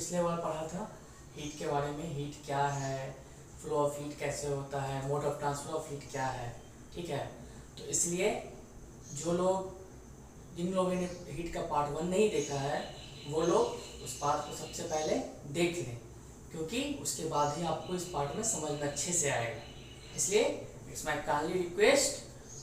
पिछले बार पढ़ा था हीट के बारे में, हीट क्या है, फ्लो ऑफ हीट कैसे होता है, mode of transfer of heat क्या है। ठीक है, तो इसलिए जिन लोगों ने हीट का पार्ट 1 नहीं देखा है वो लोग उस पार्ट को सबसे पहले देख लें, क्योंकि उसके बाद ही आपको इस पार्ट में समझ में अच्छे से आएगा। इसलिए it's my kindly request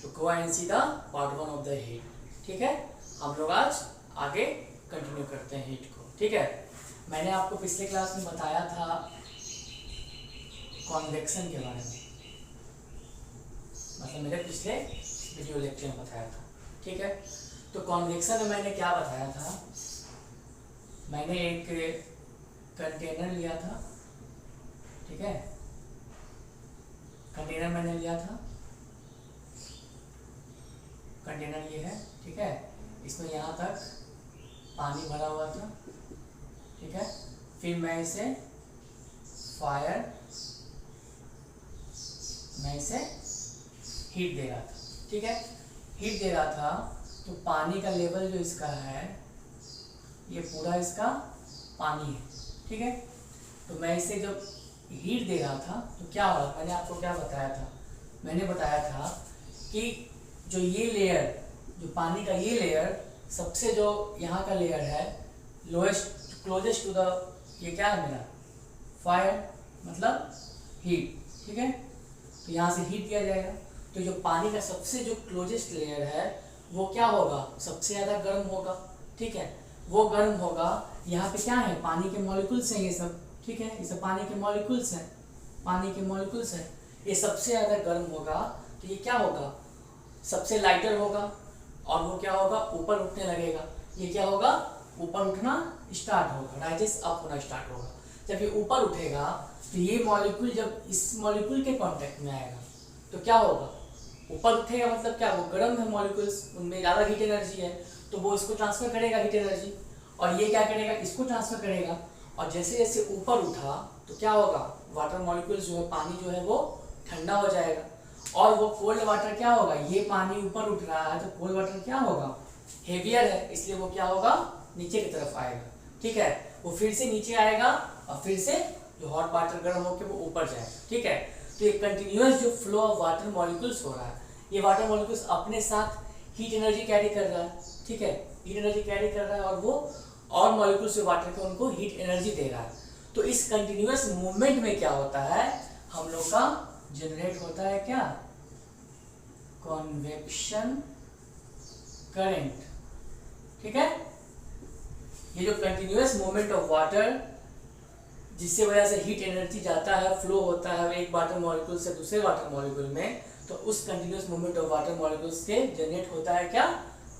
to go and see the part 1 of the heat. ठीक है, हम लोग आज आगे कंटिन्यू करते हैं हीट को। ठीक है, मैंने आपको पिछले क्लास में बताया था कॉन्वेक्शन के बारे में, मतलब मेरे पिछले वीडियो लेक्चर में बताया था। ठीक है, तो कॉन्वेक्शन में मैंने क्या बताया था, मैंने एक कंटेनर लिया था। ठीक है, कंटेनर मैंने लिया था, कंटेनर ये है। ठीक है, इसमें यहाँ तक पानी भरा हुआ था। ठीक है, फिर मैं इसे हीट दे रहा था। ठीक है, हीट दे रहा था तो पानी का लेवल जो इसका है ये पूरा इसका पानी है। ठीक है, तो मैं इसे जब हीट दे रहा था तो क्या हुआ, मैंने आपको क्या बताया था, मैंने बताया था कि जो ये लेयर, जो पानी का ये लेयर, सबसे जो यहाँ का लेयर है लोएस्ट क्लोजेस्ट टू द, ये क्या है मेरा फायर, मतलब हीट। ठीक है, तो यहाँ से हीट दिया जाएगा, तो जो पानी का सबसे जो क्लोजेस्ट लेयर है वो क्या होगा, सबसे ज़्यादा गर्म होगा। ठीक है, वो गर्म होगा, यहाँ पे क्या है, पानी के मॉलिक्यूल्स हैं ये सब। ठीक है, ये सब पानी के मॉलिक्यूल्स हैं, पानी के मॉलिक्यूल्स हैं, ये सबसे ज़्यादा गर्म होगा, तो ये क्या होगा, सबसे लाइटर होगा और वो क्या होगा, ऊपर उठने लगेगा। ये क्या होगा, ऊपर उठना स्टार्ट होगा, राइजेस अप होना स्टार्ट होगा। जब ये ऊपर उठेगा तो ये मॉलिक्यूल जब इस मॉलिक्यूल के कांटेक्ट में आएगा तो क्या होगा, ऊपर उठेगा मतलब क्या, वो गर्म है मॉलिक्यूल्स, उनमें ज़्यादा हीट एनर्जी है, तो वो इसको ट्रांसफर करेगा हीट एनर्जी, और ये क्या करेगा, इसको ट्रांसफर करेगा। और जैसे जैसे ऊपर उठा तो क्या होगा, वाटर मॉलिक्यूल्स जो है, पानी जो है वो ठंडा हो जाएगा, और वो कोल्ड वाटर क्या होगा, ये पानी ऊपर उठ रहा है तो कोल्ड वाटर क्या होगा, हेवियर है, इसलिए वो क्या होगा, नीचे की तरफ आएगा। ठीक है, वो फिर से नीचे आएगा और फिर से जो हॉट वाटर गर्म होकर वो ऊपर जाएगा। ठीक है, तो ये कंटिन्यूअस जो फ्लो ऑफ वाटर मॉलिक्यूल्स हो रहा है, ये वाटर मॉलिक्यूल्स अपने साथ हीट एनर्जी कैरी कर रहा है। ठीक है, हीट एनर्जी कैरी कर रहा है और वो और मॉलिक्यूल्स जो वाटर के उनको हीट एनर्जी दे रहा है। तो इस कंटिन्यूअस मूवमेंट में क्या होता है, हम लोग का जनरेट होता है क्या, कॉन्वेक्शन करंट। ठीक है, ये जो कंटिन्यूअस मूवमेंट ऑफ वाटर, जिससे वजह से हीट एनर्जी जाता है, फ्लो होता है एक वाटर मॉलिक्यूल से दूसरे वाटर मॉलिक्यूल में, तो उस continuous movement of water molecules के जनरेट होता है क्या,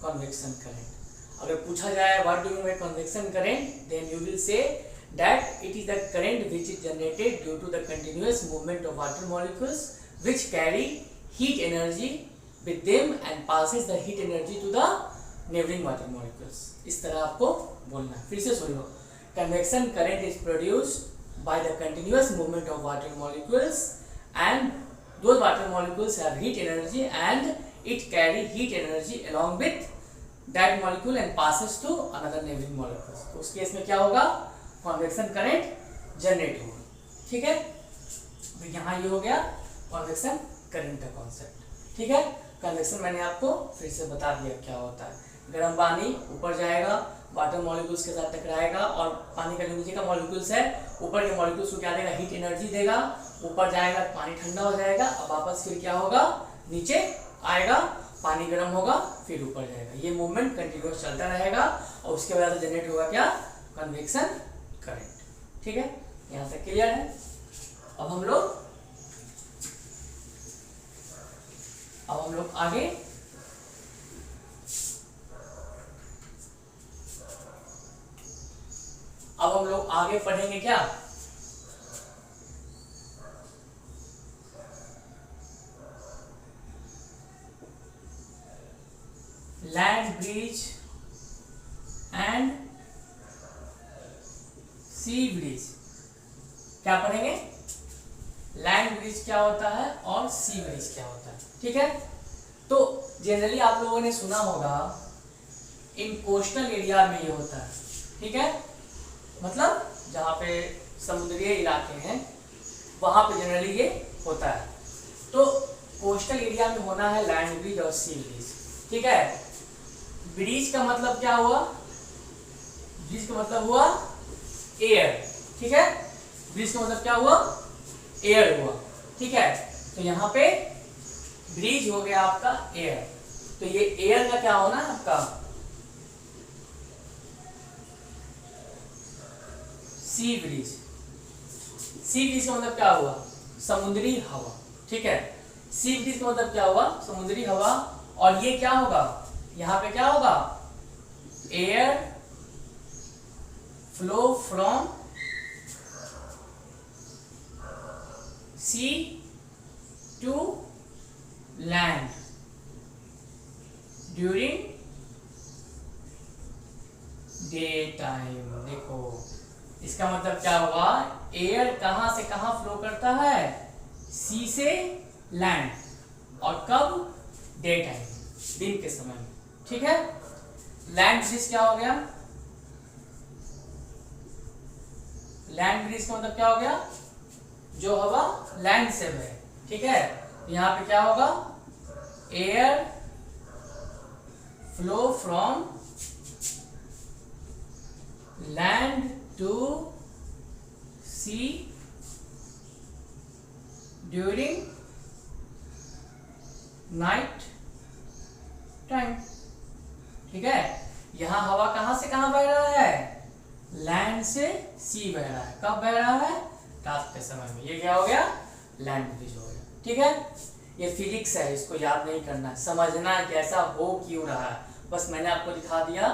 कॉन्वेक्शन करंट। अगर पूछा जाए what do you mean by convection current, then you will say that it is the current which is generated due to the continuous movement of water molecules which carry heat energy with them and passes the heat energy to the neighboring water molecules। इस तरह आपको बोलना है, फिर से सुन लो। Convection current is produced by the continuous movement of water molecules and those water molecules have heat energy and it carry heat energy along with that molecule and passes to another neighboring molecules। तो उस case में क्या होगा, convection current generate होगा। ठीक है, तो यहाँ ये हो गया कॉन्वेक्शन करंट का कॉन्सेप्ट। ठीक है, कन्वेक्शन मैंने आपको फिर से बता दिया क्या होता है। गर्म पानी ऊपर जाएगा, वाटर मॉलिक्यूल्स के साथ टकराएगा, और पानी का जो नीचे का मॉलिक्यूल्स है, ऊपर के मॉलिक्यूल्स को क्या देगा, हीट एनर्जी देगा, ऊपर जाएगा, पानी ठंडा हो जाएगा, अब वापस फिर क्या होगा, नीचे आएगा, पानी गर्म होगा, फिर ऊपर जाएगा। ये मूवमेंट कंटिन्यूअस चलता रहेगा और उसके वजह से जनरेट होगा क्या, कन्वेक्शन करंट। ठीक है, यहाँ तक क्लियर है। अब हम लोग आगे पढ़ेंगे क्या, land bridge and sea bridge. क्या पढ़ेंगे, लैंड ब्रिज क्या होता है और सी ब्रिज क्या होता है। ठीक है, तो जनरली आप लोगों ने सुना होगा इन कोस्टल एरिया में ये होता है। ठीक है, मतलब जहाँ पे समुद्रीय इलाके हैं वहाँ पे जनरली ये होता है। तो कोस्टल एरिया में होना है लैंड ब्रिज और सी ब्रिज, ठीक है। ब्रिज का मतलब क्या हुआ, ब्रिज का मतलब हुआ एयर, ठीक है। ब्रिज का मतलब क्या हुआ, एयर हुआ, ठीक है। तो यहाँ पे ब्रिज हो गया आपका एयर, तो ये एयर का क्या होना है आपका सी ब्रिज। सी ब्रिज का मतलब क्या हुआ, समुद्री हवा, ठीक है। सी ब्रिज का मतलब क्या हुआ, समुद्री हवा। और ये क्या होगा, यहाँ पे क्या होगा, air flow from sea to land during day time. देखो इसका मतलब क्या हुआ, एयर कहां से कहां फ्लो करता है, सी से लैंड, और कब, डे टाइम, दिन के समय में, ठीक है। लैंड ब्रिज क्या हो गया, लैंड ब्रिज का मतलब क्या हो गया, जो हवा लैंड से बहे, ठीक है। यहाँ पे क्या होगा, air flow from land to sea during night time, ठीक है। यहां हवा कहां से कहां बह रहा है, लैंड से सी बह रहा है। कब बह रहा है, रात के समय में। ये क्या हो गया, लैंड ब्रिज हो गया, ठीक है। ये फिजिक्स है, इसको याद नहीं करना है, समझना है कैसा हो क्यों रहा है। बस मैंने आपको दिखा दिया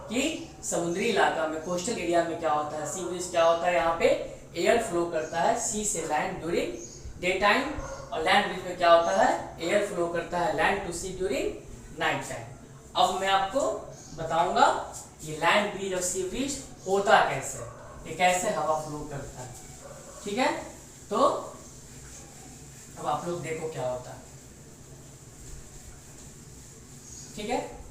कि समुद्री इलाका में, कोस्टल एरिया में क्या होता है, सी ब्रिज क्या होता है, यहाँ पे एयर फ्लो करता है सी से लैंड ड्यूरिंग डे टाइम, और लैंड ब्रिज में क्या होता है, एयर फ्लो करता है land to sea during night time. अब मैं आपको बताऊंगा ये लैंड ब्रिज और सी ब्रिज होता कैसे, ये कैसे हवा फ्लो करता है, ठीक है। तो अब आप लोग देखो क्या होता है, ठीक है।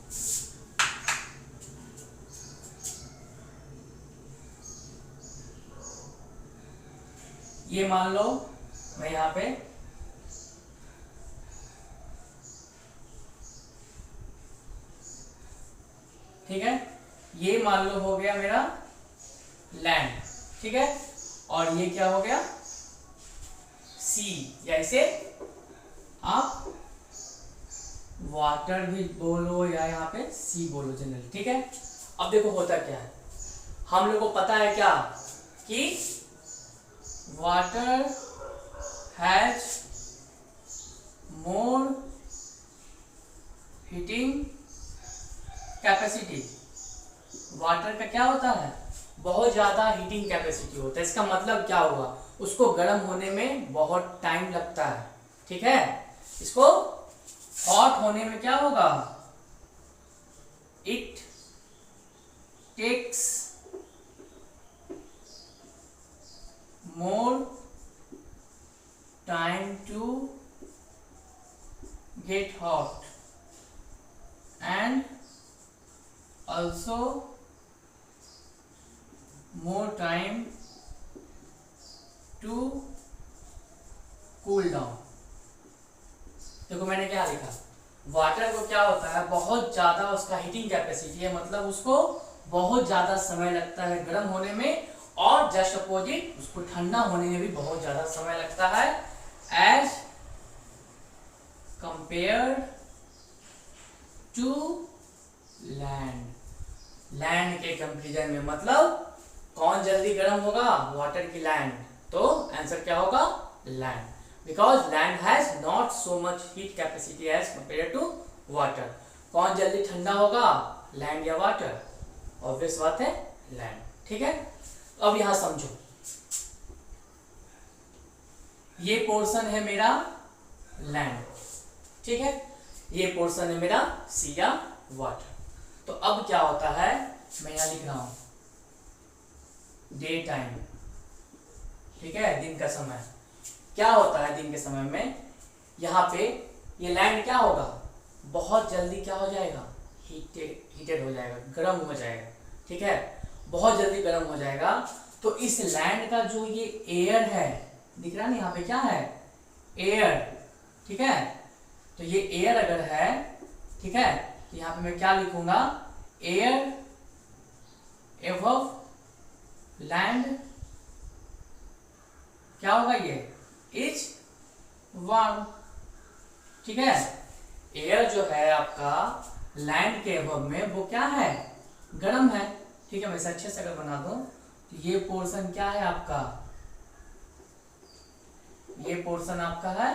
ये मान लो मैं यहाँ पे ठीक है, ये मान लो हो गया मेरा लैंड, ठीक है। और ये क्या हो गया, सी, या इसे आप वाटर भी बोलो या यहाँ पे सी बोलो जनरली, ठीक है। अब देखो होता क्या है, हम लोग को पता है क्या कि water has more heating capacity. Water का क्या होता है, बहुत ज्यादा हीटिंग कैपेसिटी होता है। इसका मतलब क्या हुआ, उसको गर्म होने में बहुत टाइम लगता है, ठीक है। इसको हॉट होने में क्या होगा, it takes more time to get hot and also more time to cool down। देखो मैंने क्या लिखा, वाटर को क्या होता है, बहुत ज्यादा उसका हीटिंग कैपेसिटी है, मतलब उसको बहुत ज्यादा समय लगता है गर्म होने में, और जस्ट अपोजिट उसको ठंडा होने में भी बहुत ज्यादा समय लगता है, as compare to land. Land के कंपैरिजन में, मतलब कौन जल्दी गर्म होगा, वाटर की लैंड। तो आंसर क्या होगा, land, because land has not so much heat capacity as compare to water. कौन जल्दी ठंडा होगा, लैंड या वाटर, ऑब्वियस बात है लैंड, ठीक है। अब यहां समझो, ये पोर्शन है मेरा लैंड, ठीक है, ये पोर्शन है मेरा सी या वाटर। तो अब क्या होता है, मैं यहां लिख रहा हूं डे टाइम, ठीक है, दिन का समय। क्या होता है दिन के समय में, यहाँ पे ये लैंड क्या होगा, बहुत जल्दी क्या हो जाएगा, हीटेड हो जाएगा, गर्म हो जाएगा, ठीक है, बहुत जल्दी गर्म हो जाएगा। तो इस लैंड का जो ये एयर है, दिख रहा है ना यहाँ पे क्या है, एयर, ठीक है। तो ये एयर अगर है, ठीक है, तो यहाँ पे मैं क्या लिखूंगा, एयर एबव लैंड क्या होगा, ये इज वार्म, ठीक है। एयर जो है आपका लैंड के एबव में वो क्या है, गर्म है, ठीक है। मैं इसे अच्छे से अगर बना दूं तो ये पोर्शन क्या है आपका, ये पोर्शन आपका है,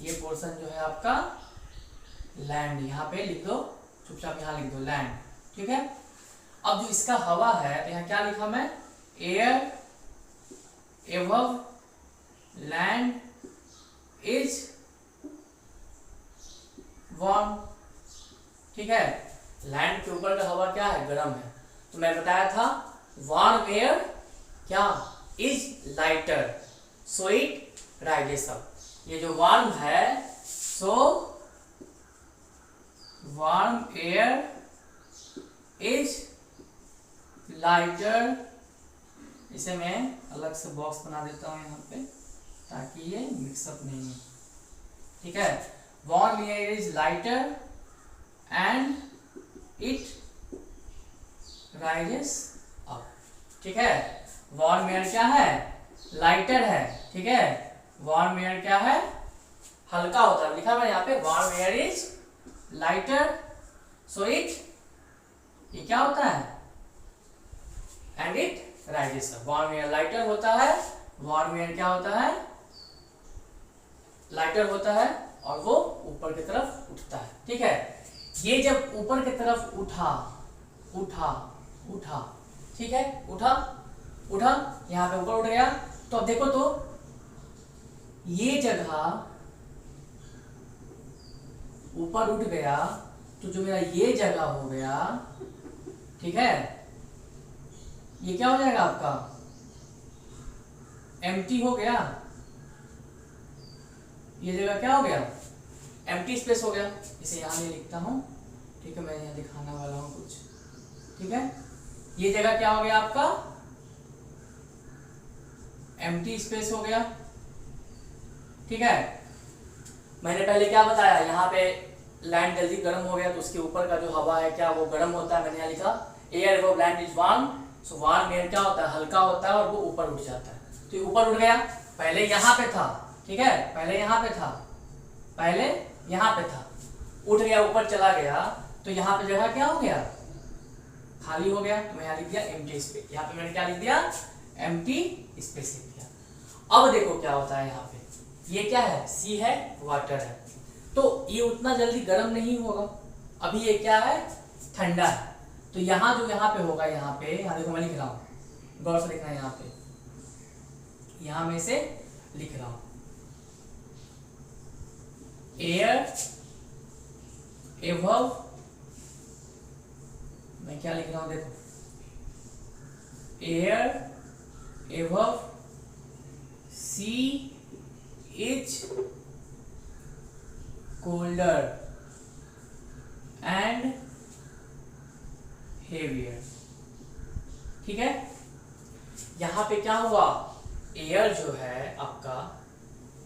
ये पोर्शन जो है आपका लैंड, यहाँ पे लिख दो, चुपचाप यहाँ लिख दो लैंड, ठीक है। अब जो इसका हवा है तो यहाँ क्या लिखा मैं, air above land is warm, ठीक है। लैंड के ऊपर का हवा क्या है, गर्म है। तो मैं बताया था वार्म एयर क्या, is lighter so it rises up. ये जो वार्म है, so warm air is lighter, इसे मैं अलग से बॉक्स बना देता हूं यहाँ पे ताकि ये मिक्सअप नहीं हो, ठीक है। Warm air is lighter and it rises up, ठीक है। वार्म एयर क्या है, लाइटर है, ठीक है। वार्म एयर क्या है, हल्का होता है, लिखा हुआ यहाँ पे warm air is lighter so it, ये क्या होता है, and it rises up. Warm air lighter होता है, वार्म एयर क्या होता है, लाइटर होता है और वो ऊपर की तरफ उठता है, ठीक है। ये जब ऊपर की तरफ उठा उठा उठा, ठीक है, उठा उठा, यहाँ पे ऊपर उठ गया, तो अब देखो तो ये जगह ऊपर उठ गया, तो जो मेरा ये जगह हो गया, ठीक है, ये क्या हो जाएगा आपका, एम्प्टी हो गया, ये जगह क्या हो गया, एम्प्टी स्पेस हो गया। इसे यहां नहीं लिखता हूं, ठीक है, मैं यहां दिखाने वाला हूं कुछ, ठीक है। ये जगह क्या हो गया आपका, एम्प्टी स्पेस हो गया, ठीक है। मैंने पहले क्या बताया, यहाँ पे लैंड जल्दी गर्म हो गया तो उसके ऊपर का जो हवा है क्या, वो गर्म होता है। मैंने यहाँ लिखा air above land is warm, so warm air क्या होता है, हल्का होता है और वो ऊपर उठ जाता है। तो ये ऊपर उठ गया, पहले यहाँ पे था, ठीक है, पहले यहाँ पे था, पहले यहाँ पे था, उठ गया, ऊपर चला गया, तो यहाँ पे जगह क्या हो गया, खाली हो गया। तो मैं यहाँ लिख दिया एम्प्टी स्पेस, यहाँ पे मैंने क्या लिख दिया, एम्प्टी स्पेस लिख दिया। अब देखो क्या होता है, यहाँ पे ये क्या है, सी है, वाटर है, तो ये उतना जल्दी गर्म नहीं होगा। अभी ये क्या है, ठंडा है, तो यहाँ जो यहाँ पे होगा, यहाँ देखो मैं लिख रहा हूँ, गौर से लिखना है, यहाँ पे यहाँ में से लिख रहा हूँ, एयर एबव, मैं क्या लिख रहा हूं देखो, air above sea is colder and heavier, ठीक है। यहां पे क्या हुआ, एयर जो है आपका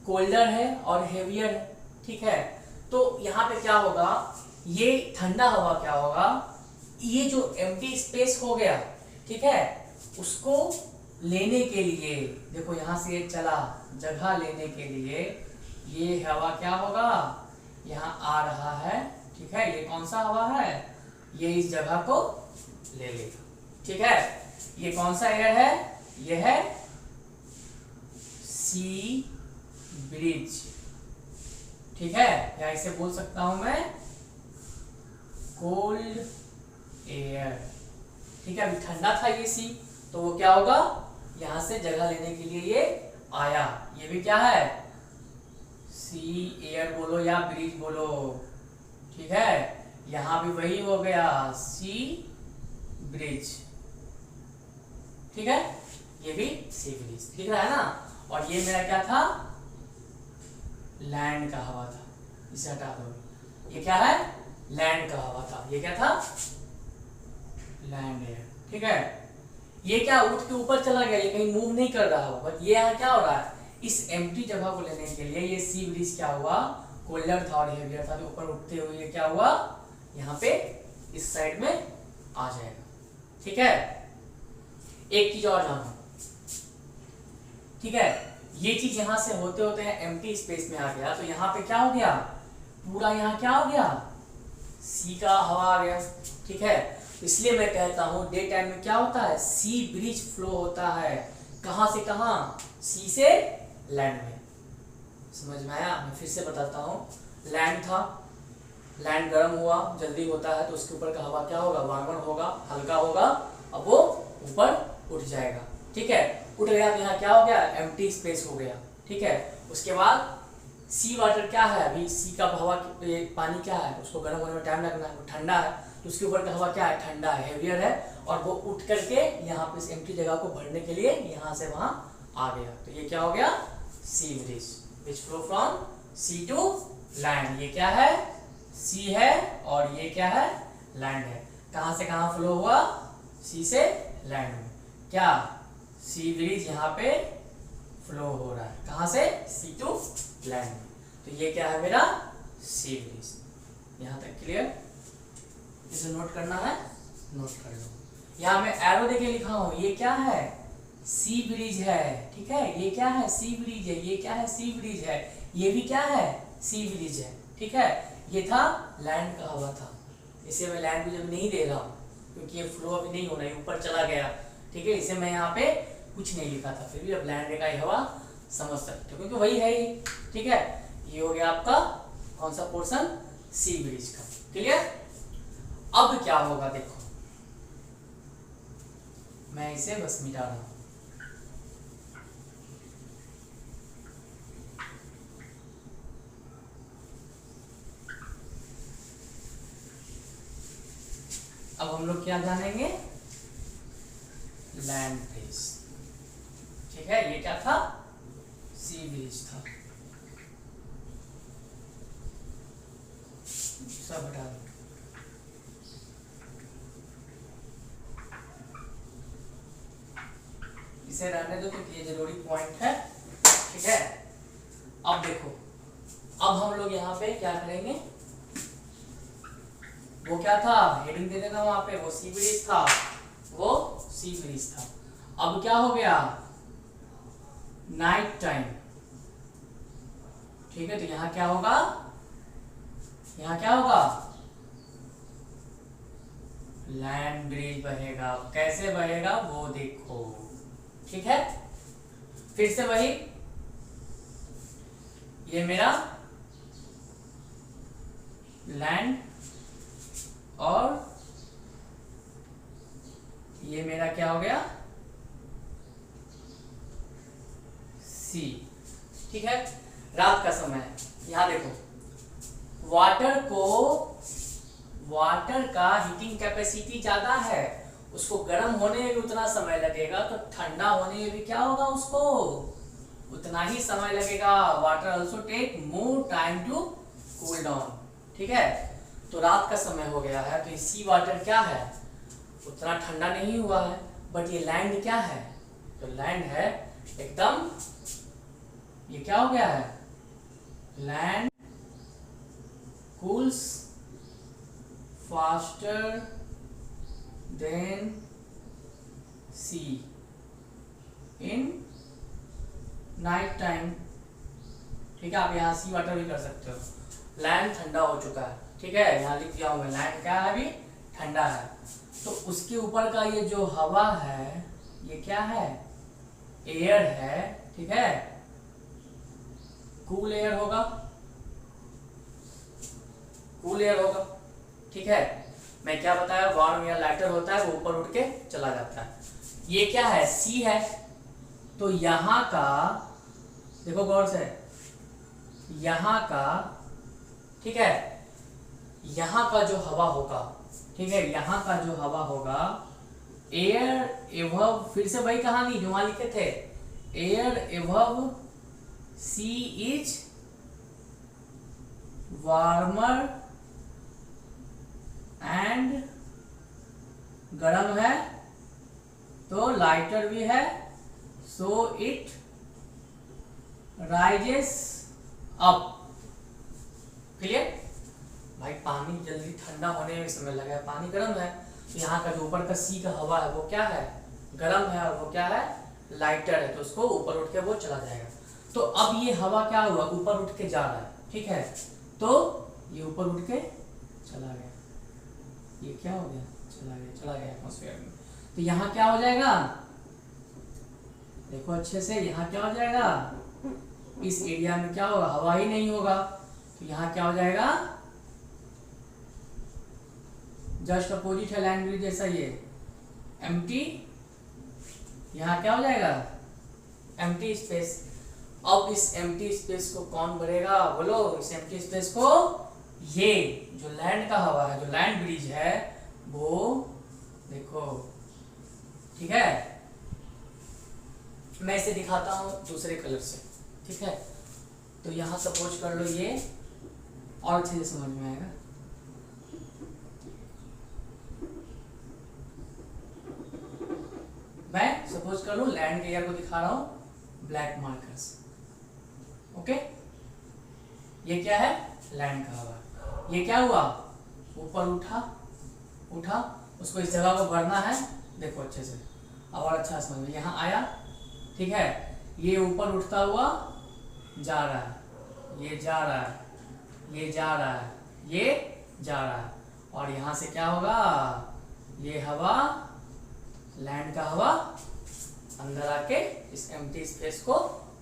कोल्डर है और हेवियर है, ठीक है। तो यहाँ पे क्या होगा, ये ठंडा हवा क्या होगा, ये जो एम्प्टी स्पेस हो गया, ठीक है, उसको लेने के लिए, देखो यहाँ से ये चला, जगह लेने के लिए ये हवा क्या होगा, यहाँ आ रहा है, ठीक है। ये कौन सा हवा है, ये इस जगह को ले लेगा, ठीक है। ये कौन सा एयर है, ये है सी ब्रिज, ठीक है, या इसे बोल सकता हूं मैं कोल्ड एयर, ठीक है। अभी ठंडा था ये सी, तो वो क्या होगा, यहां से जगह लेने के लिए ये आया, ये भी क्या है, सी एयर बोलो या ब्रिज बोलो, ठीक है। यहां भी वही हो गया, सी ब्रिज, ठीक है, ये भी सी ब्रिज दिख रहा है ना। और ये मेरा क्या था, लैंड का हवा था, इसे हटा दो, ये क्या है, लैंड का हवा था, ये क्या था, लैंड एयर, ठीक है। ये क्या उठ के ऊपर चला गया, ये कहीं मूव नहीं कर रहा हो, बट ये यहाँ क्या हो रहा है, इस एम्प्टी जगह को लेने के लिए ये सी ब्रिज क्या हुआ, कोल्डर था और हेवियर था, तो ऊपर उठते हुए ये क्या हुआ, यहाँ पे इस साइड में आ जाएगा। ठीक है, एक चीज और जानो, ठीक है, ये चीज यहां से होते होते हैं एम्प्टी स्पेस में आ गया, तो यहाँ पे क्या हो गया, पूरा यहाँ क्या हो गया, सी का हवा आ गया। ठीक है, इसलिए मैं कहता हूं डे टाइम में क्या होता है, सी ब्रिज फ्लो होता है, कहां से कहां, सी से लैंड में। समझ में आया, मैं फिर से बताता हूं, लैंड था, लैंड गर्म हुआ, जल्दी होता है तो उसके ऊपर का हवा क्या होगा, वार्मर होगा, हल्का होगा, अब वो ऊपर उठ जाएगा। ठीक है, उठ गया तो यहाँ क्या हो गया, एम्प्टी स्पेस हो गया। ठीक है, उसके बाद सी वाटर क्या है, अभी सी का हवा पानी क्या है, उसको गर्म होने में टाइम लगना है, वो ठंडा है, तो उसके ऊपर का हवा क्या है, ठंडा है, हेवियर है, और वो उठ करके यहाँ पे इस एम्प्टी जगह को भरने के लिए यहाँ से वहां आ गया, तो ये क्या हो गया, sea breeze which flow from sea to land. ये क्या है, सी है, और ये क्या है, लैंड है। कहां से कहां फ्लो हुआ, सी से लैंड में। क्या, सी ब्रिज यहाँ पे फ्लो हो रहा है, कहां से, सी टू लैंड में, तो ये क्या है मेरा, सी ब्रिज। यहां तक क्लियर, इसे नोट करना है, नोट कर लो। यहाँ मैं एरो देके लिखा हूं, ये क्या है, सी ब्रिज है। ठीक है, ये क्या है, सी ब्रिज है, ये क्या है, सी ब्रिज है, ये भी क्या है, सी ब्रिज है। ठीक है, ये था लैंड का हवा था, इसे मैं लैंड ब्रिज अभी नहीं दे रहा हूँ क्योंकि ये फ्लो अभी नहीं होना है, ऊपर चला गया। ठीक है, इसे मैं यहाँ पे कुछ नहीं लिखा था, फिर भी अब लैंड का ही हवा समझ सकते हो क्योंकि वही है ही। ठीक है, ये हो गया आपका कौन सा पोर्शन, सी ब्रिज का। क्लियर, अब क्या होगा देखो, मैं इसे बस मिटा रहा हूं। अब हम लोग क्या जानेंगे, लैंड ब्रिज। ठीक है, ये क्या था, सी ब्रिज था। सब हटा दो, इसे रहने दो क्योंकि ये जरूरी पॉइंट है। ठीक है, अब देखो, अब हम लोग यहाँ पे क्या करेंगे, वो क्या था, हेडिंग दे देना वहां पे, वो सी ब्रिज था, वो सी ब्रिज था। अब क्या हो गया, नाइट टाइम। ठीक है, तो यहाँ क्या होगा, यहाँ क्या होगा, लैंड ब्रिज बहेगा। कैसे बहेगा वो देखो। ठीक है, फिर से वही, ये मेरा लैंड और ये मेरा क्या हो गया, सी। ठीक है, रात का समय है, यहां देखो, वाटर का हीटिंग कैपेसिटी ज्यादा है, उसको गर्म होने में भी उतना समय लगेगा, तो ठंडा होने में भी क्या होगा, उसको उतना ही समय लगेगा। Water also take more time to cool down. ठीक है, तो रात का समय हो गया है, तो सी वाटर क्या है, उतना ठंडा नहीं हुआ है, बट ये लैंड क्या है, तो लैंड है एकदम, ये क्या हो गया है, land cools faster than sea in night time. ठीक है, आप यहाँ सी वाटर भी कर सकते हो, लैंड ठंडा हो चुका है। ठीक है, यहाँ लिख दिया हूँ मैं, लैंड क्या है, अभी ठंडा है, तो उसके ऊपर का ये जो हवा है, ये क्या है, एयर है। ठीक है, कूल एयर होगा, कूल एयर होगा। ठीक है, मैं क्या बताया, वार्म एयर लाइटर होता है, वो ऊपर उठ के चला जाता है। ये क्या है, सी है, तो यहां का देखो गौर से, यहां का, ठीक है, यहां का जो हवा होगा, ठीक है, यहां का जो हवा होगा, एयर एवव, फिर से वही कहानी जो वहां लिखे थे, air above sea is warmer and गर्म है तो लाइटर भी है, so it rises up. Clear? भाई पानी जल्दी ठंडा होने में समय लगा है, पानी गर्म है, तो यहाँ का जो ऊपर का सी का हवा है वो क्या है, गर्म है, और वो क्या है, लाइटर है, तो उसको ऊपर उठ के वो चला जाएगा। तो अब ये हवा क्या हुआ, ऊपर उठ के जा रहा है, ठीक है, तो ये ऊपर उठ के चला गया, ये क्या हो गया, चला गया एटमॉस्फेयर में। तो यहाँ क्या हो जाएगा, देखो अच्छे से, यहाँ क्या हो जाएगा, इस एरिया में क्या होगा, हवा ही नहीं होगा, तो यहाँ क्या हो जाएगा, जस्ट अपोजिट है लैंड ब्रिज जैसा, ये एम्प्टी, यहाँ क्या हो जाएगा, एम्प्टी स्पेस। अब इस एम्प्टी स्पेस को कौन भरेगा, बोलो, इस एम्प्टी स्पेस को ये जो लैंड का हवा है, जो लैंड ब्रिज है, वो देखो, ठीक है, मैं इसे दिखाता हूं दूसरे कलर से, ठीक है। तो यहां सपोज कर लो ये, और अच्छे से समझ में आएगा। मैं सपोज कर लूं लैंड एरिया को दिखा रहा हूं ब्लैक मार्कर्स, ओके। ये क्या है, लैंड का हवा, ये क्या हुआ, ऊपर उठा, उसको इस जगह को भरना है, देखो अच्छे से, अब और अच्छा समझ में, यहाँ आया, ठीक है, ये ऊपर उठता हुआ जा रहा है, ये जा रहा है, ये जा रहा है, ये जा रहा है, और यहाँ से क्या होगा, ये हवा, लैंड का हवा अंदर आके इस एम्प्टी स्पेस को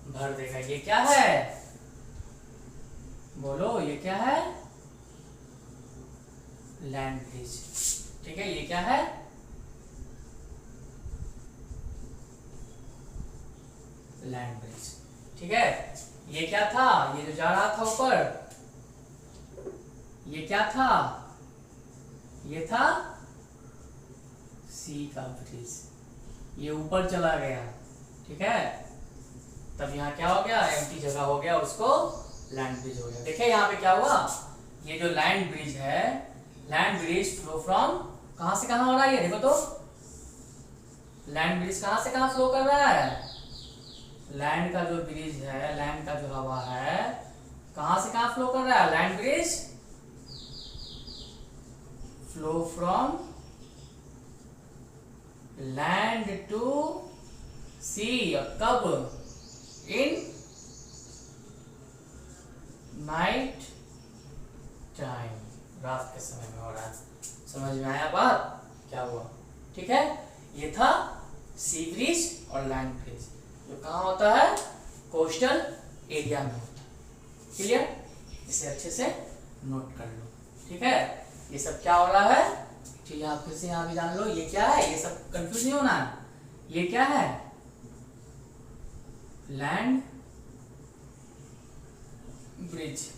भर देगा। ये क्या है, बोलो, ये क्या है, लैंड ब्रिज, ठीक है, ये क्या है, लैंड ब्रिज, ठीक है। ये क्या था, ये जो जा रहा था ऊपर, ये क्या था, ये था सी का ब्रिज, ये ऊपर चला गया, ठीक है, तब यहाँ क्या हो गया, एम्प्टी जगह हो गया, उसको लैंड ब्रिज हो गया। देखिए यहाँ पे क्या हुआ, ये जो लैंड ब्रिज है, लैंड ब्रिज फ्लो फ्रॉम कहां से कहां हो रहा है, ये देखो तो, लैंड ब्रिज कहां से कहां फ्लो कर रहा है, लैंड का जो ब्रिज है, लैंड का जो हवा है, कहां से कहां फ्लो कर रहा है, land breeze flow from land to sea, कब, इन नाइट टाइम, रात के समय में हो रहा है। समझ में आया बात, क्या हुआ, ठीक है। ये था सी ब्रिज और लैंड ब्रिज, जो कहाँ होता है, कोस्टल एरिया में होता है। क्लियर, इसे अच्छे से नोट कर लो, ठीक है। ये सब क्या हो रहा है, ठीक है, आप फिर से यहाँ भी जान लो, ये क्या है, ये सब कंफ्यूज नहीं होना है, ये क्या है, लैंड ब्रिज,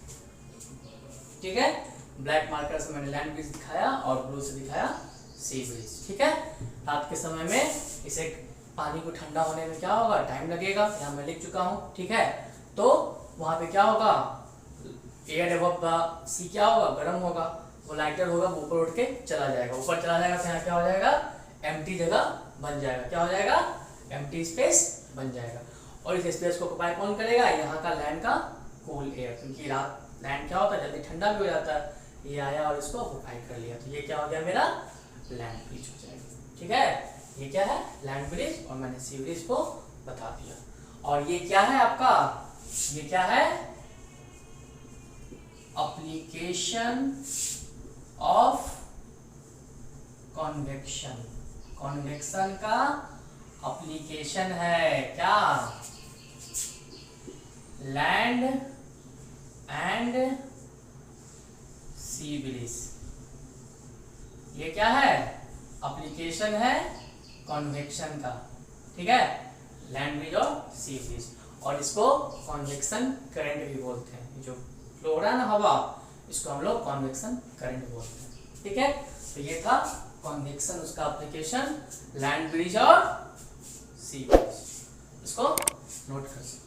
ठीक है। ब्लैक मार्कर से मैंने लैंड ब्रिज दिखाया और ब्लू से दिखाया सी ब्रिज, ठीक है। रात के समय में इसे पानी को ठंडा होने में क्या होगा, टाइम लगेगा, यहाँ मैं लिख चुका हूँ, ठीक है। तो वहां पे क्या होगा, एयर अबव द सी क्या होगा, गर्म होगा, वो लाइटर होगा, वो ऊपर उठ के चला जाएगा, ऊपर चला जाएगा, तो यहाँ क्या हो जाएगा, एम्प्टी जगह बन जाएगा, क्या हो जाएगा, एम्प्टी स्पेस बन जाएगा। और इस स्पेस को ऑक्युपाई कौन करेगा, यहाँ का लैंड का कूल एयर, क्योंकि रात लैंड क्या होता है, जल्दी ठंडा भी हो जाता है, ये आया और इसको ऑक्युपाई कर लिया, तो ये क्या हो गया, मेरा लैंड ब्रिज हो जाएगा, ठीक है। ये क्या है, लैंड ब्रिज, और मैंने सी ब्रिज को बता दिया। और ये क्या है आपका, ये क्या है, एप्लीकेशन ऑफ कन्वेक्शन, कन्वेक्शन का एप्लीकेशन है, क्या, लैंड एंड सी ब्रिज, ये क्या है, एप्लीकेशन है कन्वेक्शन का, ठीक है, लैंड ब्रिज और सी ब्रिज। और इसको कन्वेक्शन करंट भी बोलते हैं, जो फ्लो हो रहा है ना हवा, इसको हम लोग कन्वेक्शन करंट बोलते हैं, ठीक है। तो ये था कन्वेक्शन, उसका एप्लीकेशन, लैंड ब्रिज और सी ब्रिज, इसको नोट कर सकते।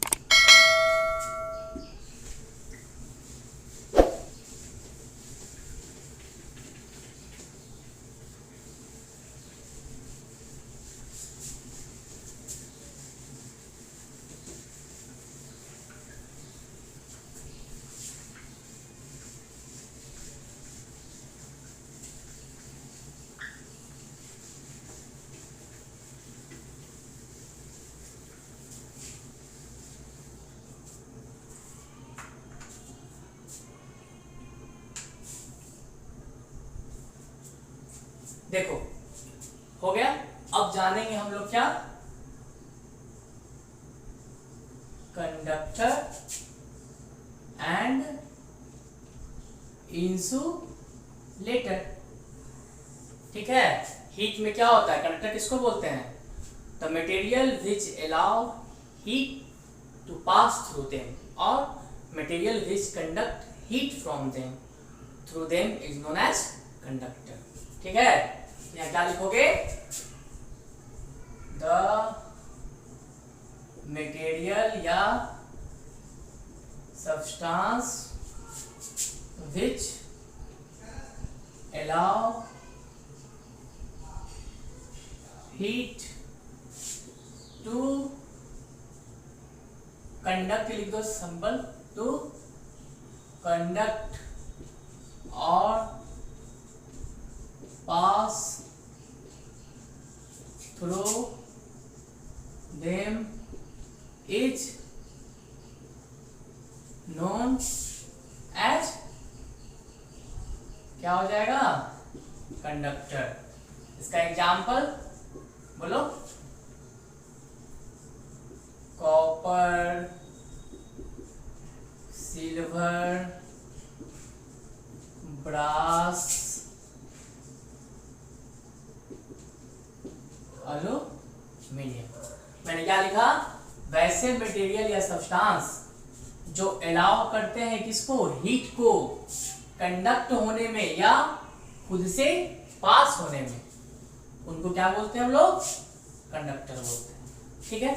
देखो हो गया। अब जानेंगे हम लोग क्या, कंडक्टर एंड इंसुलेटर। ठीक है, हीट में क्या होता है, कंडक्टर किसको बोलते हैं, the material which allow heat to pass through them, और material which conduct heat from them through them is known as conductor. ठीक है, यहाँ क्या लिखोगे, द मटेरियल या substance which allow heat to conduct, लिख दो सिंपल, टू कंडक्ट और pass through them is known as, क्या हो जाएगा, कंडक्टर। इसका एग्जाम्पल बोलो, कॉपर, सिल्वर, ब्रास, एल्यूमिनियम। मैंने क्या लिखा, वैसे मटेरियल या सब्सटेंस जो अलाउ करते हैं किसको, हीट को कंडक्ट होने में या खुद से पास होने में, उनको क्या बोलते हैं हम लोग, कंडक्टर बोलते हैं। ठीक है,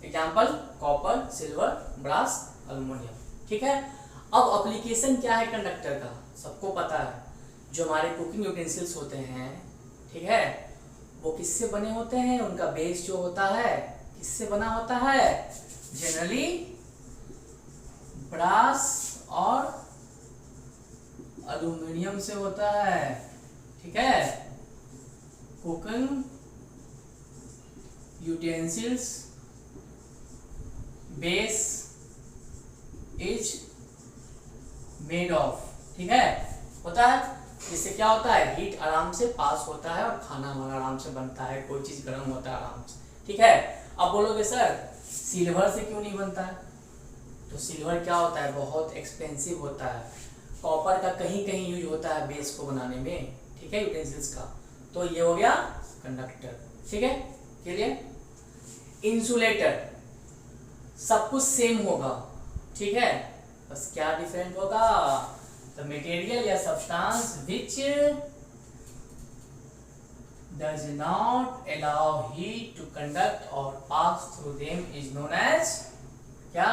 example copper, silver, brass, aluminium. ठीक है, अब एप्लीकेशन क्या है कंडक्टर का, सबको पता है, जो हमारे कुकिंग यूटेंसिल्स होते हैं, ठीक है, वो किससे बने होते हैं, उनका बेस जो होता है किससे बना होता है, जनरली ब्रास और एल्यूमिनियम से होता है। ठीक है, cooking utensils base is made of, ठीक है, होता है, इससे क्या होता है, हीट आराम से पास होता है और खाना हमारा आराम से बनता है, कोई चीज गर्म होता है आराम से। ठीक है, अब बोलोगे सर सिल्वर से क्यों नहीं बनता है, तो सिल्वर क्या होता है, बहुत एक्सपेंसिव होता है, कॉपर का कहीं कहीं यूज होता है बेस को बनाने में, ठीक है, यूटेंसिल्स का, तो ये हो गया कंडक्टर। ठीक है, क्लियर। इंसुलेटर सब कुछ सेम होगा, ठीक है, बस क्या डिफरेंट होगा, द मटेरियल या substance which does not allow heat to conduct or pass through them is known as क्या,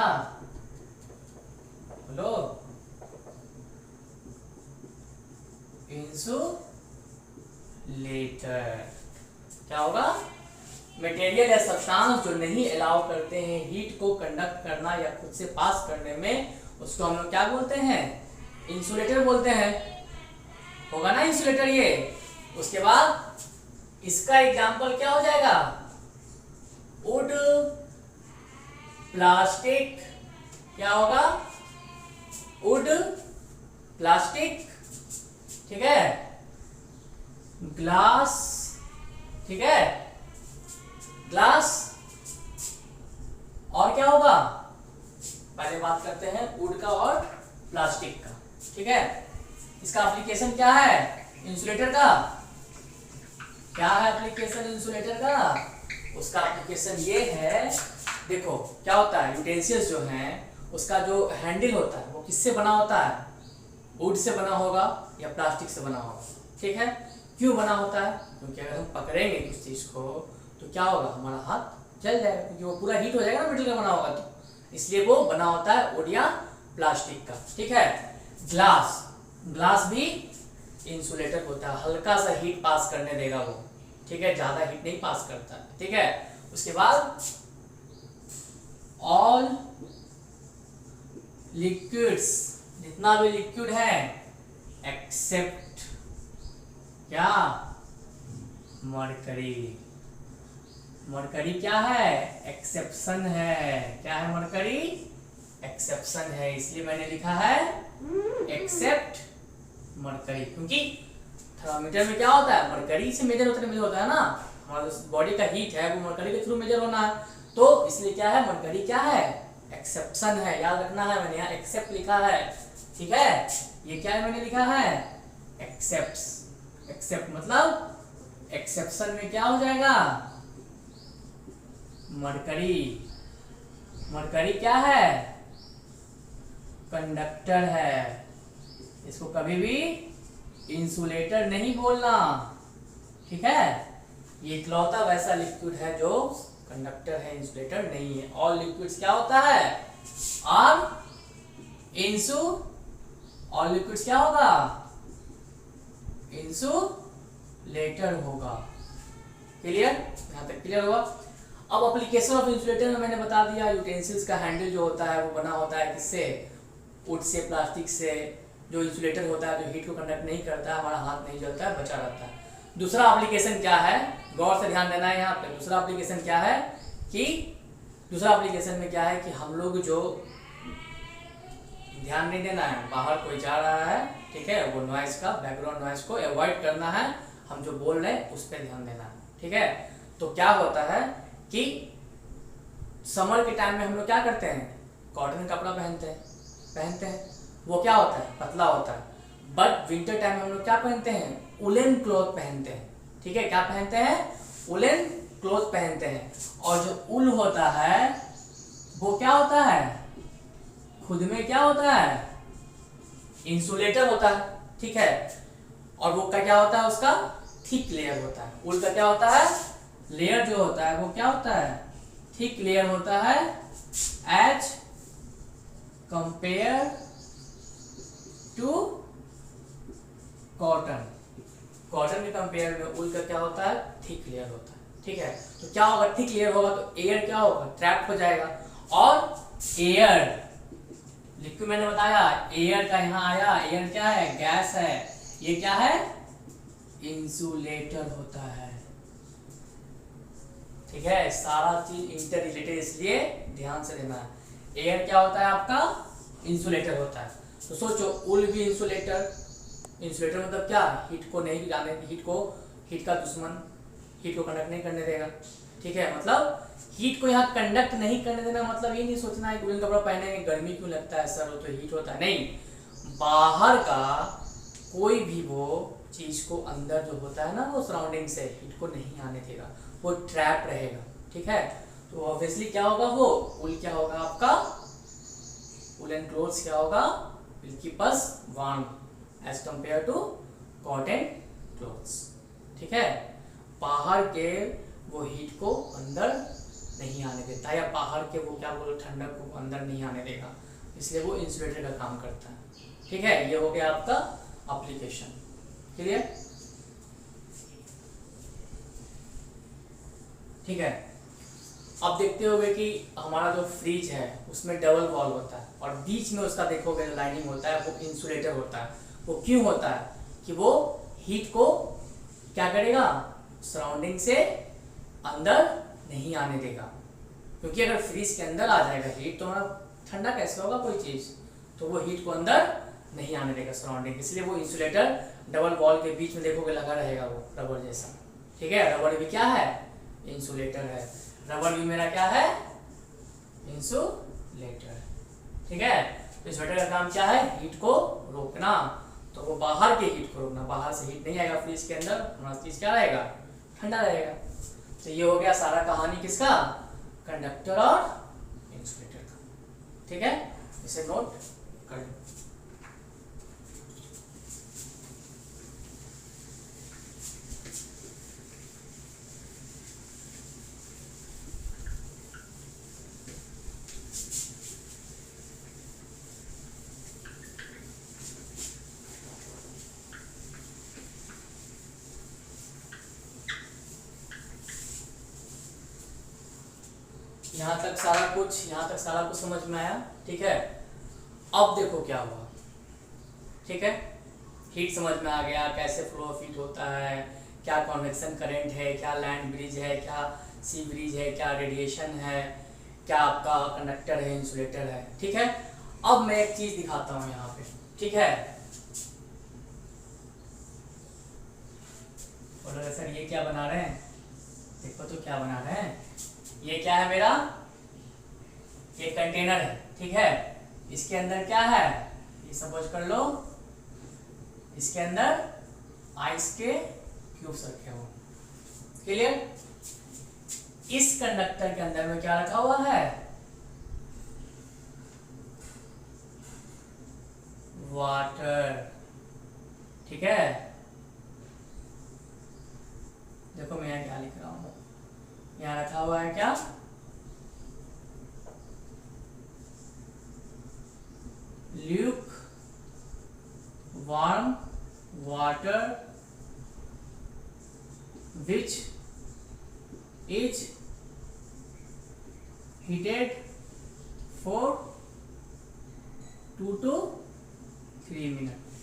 बोलो, इंसुलेटर। क्या होगा, मटेरियल या सब्सटेंस जो नहीं अलाउ करते हैं हीट को कंडक्ट करना या खुद से पास करने में, उसको हम लोग क्या बोलते हैं, इंसुलेटर बोलते हैं, होगा ना इंसुलेटर ये। उसके बाद इसका एग्जाम्पल क्या हो जाएगा, वुड, प्लास्टिक, क्या होगा, वुड, प्लास्टिक, ठीक है, ग्लास, ठीक है, ग्लास, और क्या होगा, पहले बात करते हैं वुड का और प्लास्टिक का। ठीक है, इसका एप्लीकेशन क्या है, इंसुलेटर का क्या है, एप्लीकेशन इंसुलेटर का, उसका एप्लीकेशन ये है, देखो क्या होता है, यूटेंसिल्स जो हैं उसका जो हैंडल होता है वो किससे बना होता है, वुड से बना होगा या प्लास्टिक से बना होगा। ठीक है, क्यों बना होता है, क्योंकि अगर हम पकड़ेंगे उस चीज को तो क्या होगा, हमारा हाथ जल जाएगा, क्योंकि वो पूरा हीट हो जाएगा ना, मेटल का बना होगा, तो इसलिए वो बना होता है वुड या प्लास्टिक का। ठीक है, ग्लास, ग्लास भी इंसुलेटर होता है, हल्का सा हीट पास करने देगा वो, ठीक है, ज्यादा हीट नहीं पास करता है। ठीक है, उसके बाद ऑल लिक्विड्स, जितना भी लिक्विड है एक्सेप्ट क्या, मरकरी, मरकरी क्या है, एक्सेप्शन है, क्या है, मरकरी एक्सेप्शन है, इसलिए मैंने लिखा है एक्सेप्ट मरकरी, क्योंकि थर्मामीटर में क्या होता है, मरकरी से मेजर होता है ना, हमारा बॉडी का हीट है वो मरकरी के थ्रू मेजर होना है, तो इसलिए क्या है, मरकरी क्या है, एक्सेप्शन है, याद रखना है, मैंने यहाँ एक्सेप्ट लिखा है, ठीक है, ये क्या है मैंने लिखा है, एक्सेप्ट, एक्सेप्ट मतलब एक्सेप्शन में क्या हो जाएगा, मरकरी, मरकरी क्या है, कंडक्टर है, इसको कभी भी इंसुलेटर नहीं बोलना, ठीक है, ये इकलौता वैसा लिक्विड है जो कंडक्टर है, इंसुलेटर नहीं है। ऑल लिक्विड्स क्या होता है, आर इंसु, ऑल लिक्विड्स क्या होगा, इंसुलेटर होगा, क्लियर, यहां तक क्लियर हुआ। अब एप्लीकेशन ऑफ इंसुलेटर में मैंने बता दिया, यूटेंसिल्स का हैंडल जो होता है वो बना होता है किससे, वुड से, प्लास्टिक से, जो इंसुलेटर होता है जो हीट को कंडक्ट नहीं करता है, हमारा हाथ नहीं जलता है, बचा रहता है। दूसरा एप्लीकेशन क्या है, गौर से ध्यान देना है यहाँ पे, दूसरा एप्लीकेशन क्या है कि दूसरा एप्लीकेशन में क्या है कि हम लोग जो ध्यान नहीं देना है, बाहर कोई जा रहा है, ठीक है, वो नॉइज का, बैकग्राउंड नॉइज को अवॉइड करना है, हम जो बोल रहे हैं उस पर ध्यान देना है, ठीक है। तो क्या होता है कि समर के टाइम में हम लोग क्या करते हैं, कॉटन कपड़ा पहनते हैं, वो क्या होता है, पतला होता है, बट विंटर टाइम में हम लोग क्या पहनते हैं, उलेन क्लॉथ पहनते हैं, ठीक है, क्या पहनते हैं, उलेन क्लॉथ पहनते हैं, और जो उल होता है वो क्या होता है, खुद में क्या होता है, इंसुलेटर होता है, ठीक है, और वो का क्या होता है, उसका थिक लेयर होता है, उल का क्या होता है, लेयर जो होता है वो क्या होता है, थिक लेयर होता है, as compare to cotton, cotton के कंपेयर में उल का क्या होता है, थिक लेयर होता है, ठीक है। तो क्या होगा, थिक लेयर होगा तो एयर क्या होगा, ट्रैप हो जाएगा, और एयर लिक्विड मैंने बताया, एयर का यहाँ आया, एयर क्या है, गैस है, ये क्या है, इंसुलेटर होता है, ठीक है, सारा चीज इंटर रिलेटेड, इसलिए ध्यान से देना है। एयर क्या होता है आपका, इंसुलेटर होता है, तो सोचो उल भी इंसुलेटर, इंसुलेटर मतलब क्या, हीट को नहीं जाने, हीट का दुश्मन, हीट को कंडक्ट नहीं करने देगा, ठीक है, मतलब हीट को यहाँ कंडक्ट नहीं करने देना, मतलब ये नहीं सोचना है कि उलन कपड़ा पहनेंगे गर्मी क्यों लगता है सर, वो तो हीट होता है, नहीं, बाहर का कोई भी वो चीज को अंदर जो होता है ना, वो सराउंडिंग से हीट को नहीं आने देगा, वो ट्रैप रहेगा, ठीक है। तो ऑब्वियसली क्या होगा, वो उल क्या होगा आपका, उलन क्लोथ्स क्या होगा, will keep us warm as compare to cotton clothes, ठीक है, बाहर के वो हीट को अंदर नहीं आने देता, या बाहर के वो क्या बोलो ठंडक को अंदर नहीं आने देगा, इसलिए वो इंसुलेटर का काम करता है, ठीक है। ये हो गया आपका एप्लीकेशन, क्लियर, ठीक है। अब देखते होगे कि हमारा जो फ्रिज है उसमें डबल वॉल होता है, और बीच में उसका देखोगे लाइनिंग होता है, वो इंसुलेटर होता है, वो क्यों होता है कि वो हीट को क्या करेगा, सराउंडिंग से अंदर नहीं आने देगा, क्योंकि अगर फ्रीज के अंदर आ जाएगा हीट तो हमारा ठंडा कैसे होगा कोई चीज, तो वो हीट को अंदर नहीं आने देगा सराउंडिंग, इसलिए वो इंसुलेटर डबल वॉल के बीच में देखोगे लगा रहेगा, वो रबर जैसा, ठीक है, रबर भी क्या है, इंसुलेटर है, रबर भी मेरा क्या है, इंसुलेटर, ठीक है। तो इंसुलेटर का काम क्या है, हीट को रोकना, तो वो बाहर के हीट को रोकना, बाहर से हीट नहीं आएगा फ्रिज के अंदर, हमारा चीज क्या रहेगा, ठंडा रहेगा। तो ये हो गया सारा कहानी किसका, कंडक्टर और इंसुलेटर का, ठीक है, इसे नोट कर लो। यहाँ तक सारा कुछ समझ में आया, ठीक है। अब देखो क्या हुआ, ठीक है, हीट समझ में आ गया, कैसे फ्लो ऑफ हीट होता है, क्या कन्वेक्शन करंट है, क्या लैंड ब्रिज है, क्या सी ब्रिज है, क्या रेडिएशन है, क्या आपका कंडक्टर है, इंसुलेटर है, ठीक है। अब मैं एक चीज दिखाता हूँ यहाँ पे, ठीक है, बोलोगे सर ये क्या बना रहे हैं? देखो तो क्या बना रहे हैं। ये क्या है मेरा? ये कंटेनर है, ठीक है। इसके अंदर क्या है? ये सपोज कर लो इसके अंदर आइस के क्यूब्स रखे हो। क्लियर? इस कंडक्टर के अंदर में क्या रखा हुआ है? वाटर, ठीक है। देखो मैं यहाँ क्या लिख रहा हूँ, यहाँ रखा हुआ है क्या? Luke warm water which is heated for 2 to 3 minutes.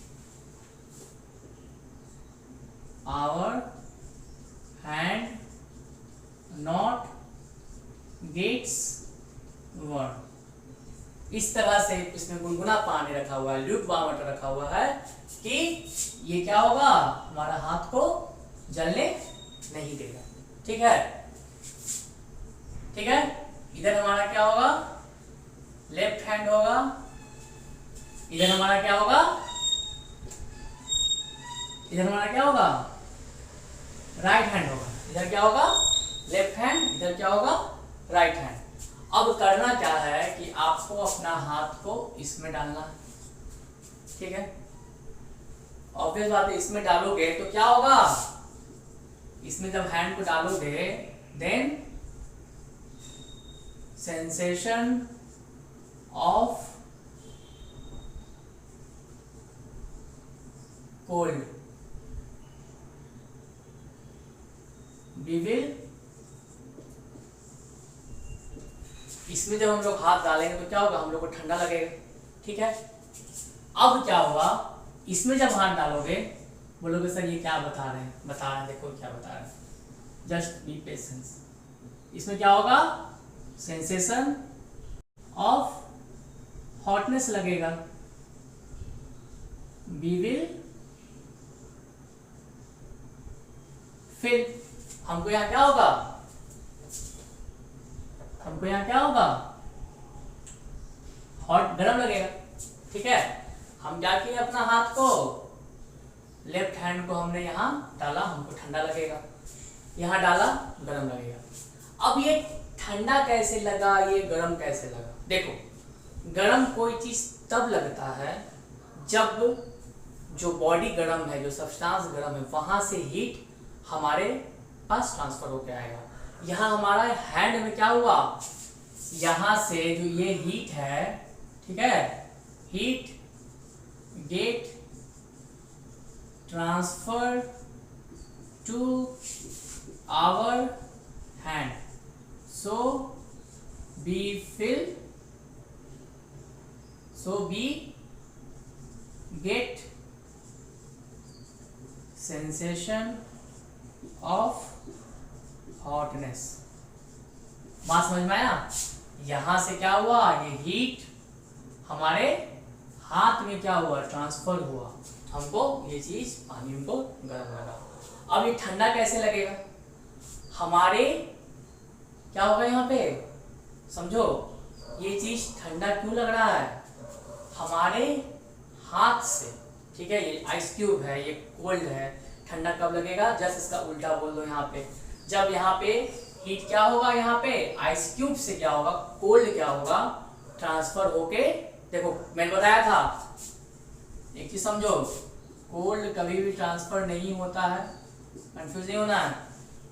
Our hand not gets warm. इस तरह से इसमें गुनगुना पानी रखा हुआ है, ल्यूक वार्म वाटर रखा हुआ है कि ये क्या होगा, हमारा हाथ को जलने नहीं देगा। ठीक है, ठीक है। इधर हमारा क्या होगा? लेफ्ट हैंड होगा। इधर हमारा क्या होगा? इधर हमारा क्या होगा? राइट हैंड होगा। इधर क्या होगा? Left hand. इधर क्या होगा? Right hand. अब करना क्या है कि आपको अपना हाथ को इसमें डालना है, ठीक है। ऑब्वियस बात है, इसमें डालोगे तो क्या होगा? इसमें जब हैंड को डालोगे then sensation of cold we will, इसमें जब हम लोग हाथ डालेंगे तो क्या होगा? हम लोग को ठंडा लगेगा, ठीक है। अब क्या होगा? इसमें जब हाथ डालोगे बोलोगे सर ये क्या बता रहे हैं? बता रहे हैं, देखो क्या बता रहे हैं। Just be patience. इसमें क्या होगा? सेंसेशन ऑफ हॉटनेस लगेगा। वी विल फिर हमको यहाँ क्या होगा? हमको यहाँ क्या होगा? हॉट, गर्म लगेगा, ठीक है। हम क्या किए? अपना हाथ को, लेफ्ट हैंड को हमने यहाँ डाला, हमको ठंडा लगेगा। यहाँ डाला, गर्म लगेगा। अब ये ठंडा कैसे लगा, ये गर्म कैसे लगा? देखो, गर्म कोई चीज तब लगता है जब जो बॉडी गर्म है, जो सब्सटेंस गर्म है, वहां से हीट हमारे पास ट्रांसफर होकर आएगा। यहाँ हमारा हैंड में क्या हुआ? यहां से जो ये हीट है, ठीक है, heat get transfer to our hand, so we feel, so we get sensation of hotness. बात समझ में आया? यहां से क्या हुआ? ये हीट हमारे हाथ में क्या हुआ? ट्रांसफर हुआ। हमको ये चीज, पानी हमको गर्म लगा। अब ये ठंडा कैसे लगेगा? हमारे क्या होगा यहाँ पे? समझो, ये चीज ठंडा क्यों लग रहा है? हमारे हाथ से, ठीक है। ये आइस क्यूब है, ये कोल्ड है। ठंडा कब लगेगा? जस्ट इसका उल्टा बोल दो यहाँ पे। जब यहाँ पे हीट क्या होगा? यहाँ पे आइस क्यूब से क्या होगा? कोल्ड क्या होगा? ट्रांसफर होके, देखो मैंने बताया था, एक चीज समझो, कोल्ड कभी भी ट्रांसफर नहीं होता है। कंफ्यूज नहीं होना है।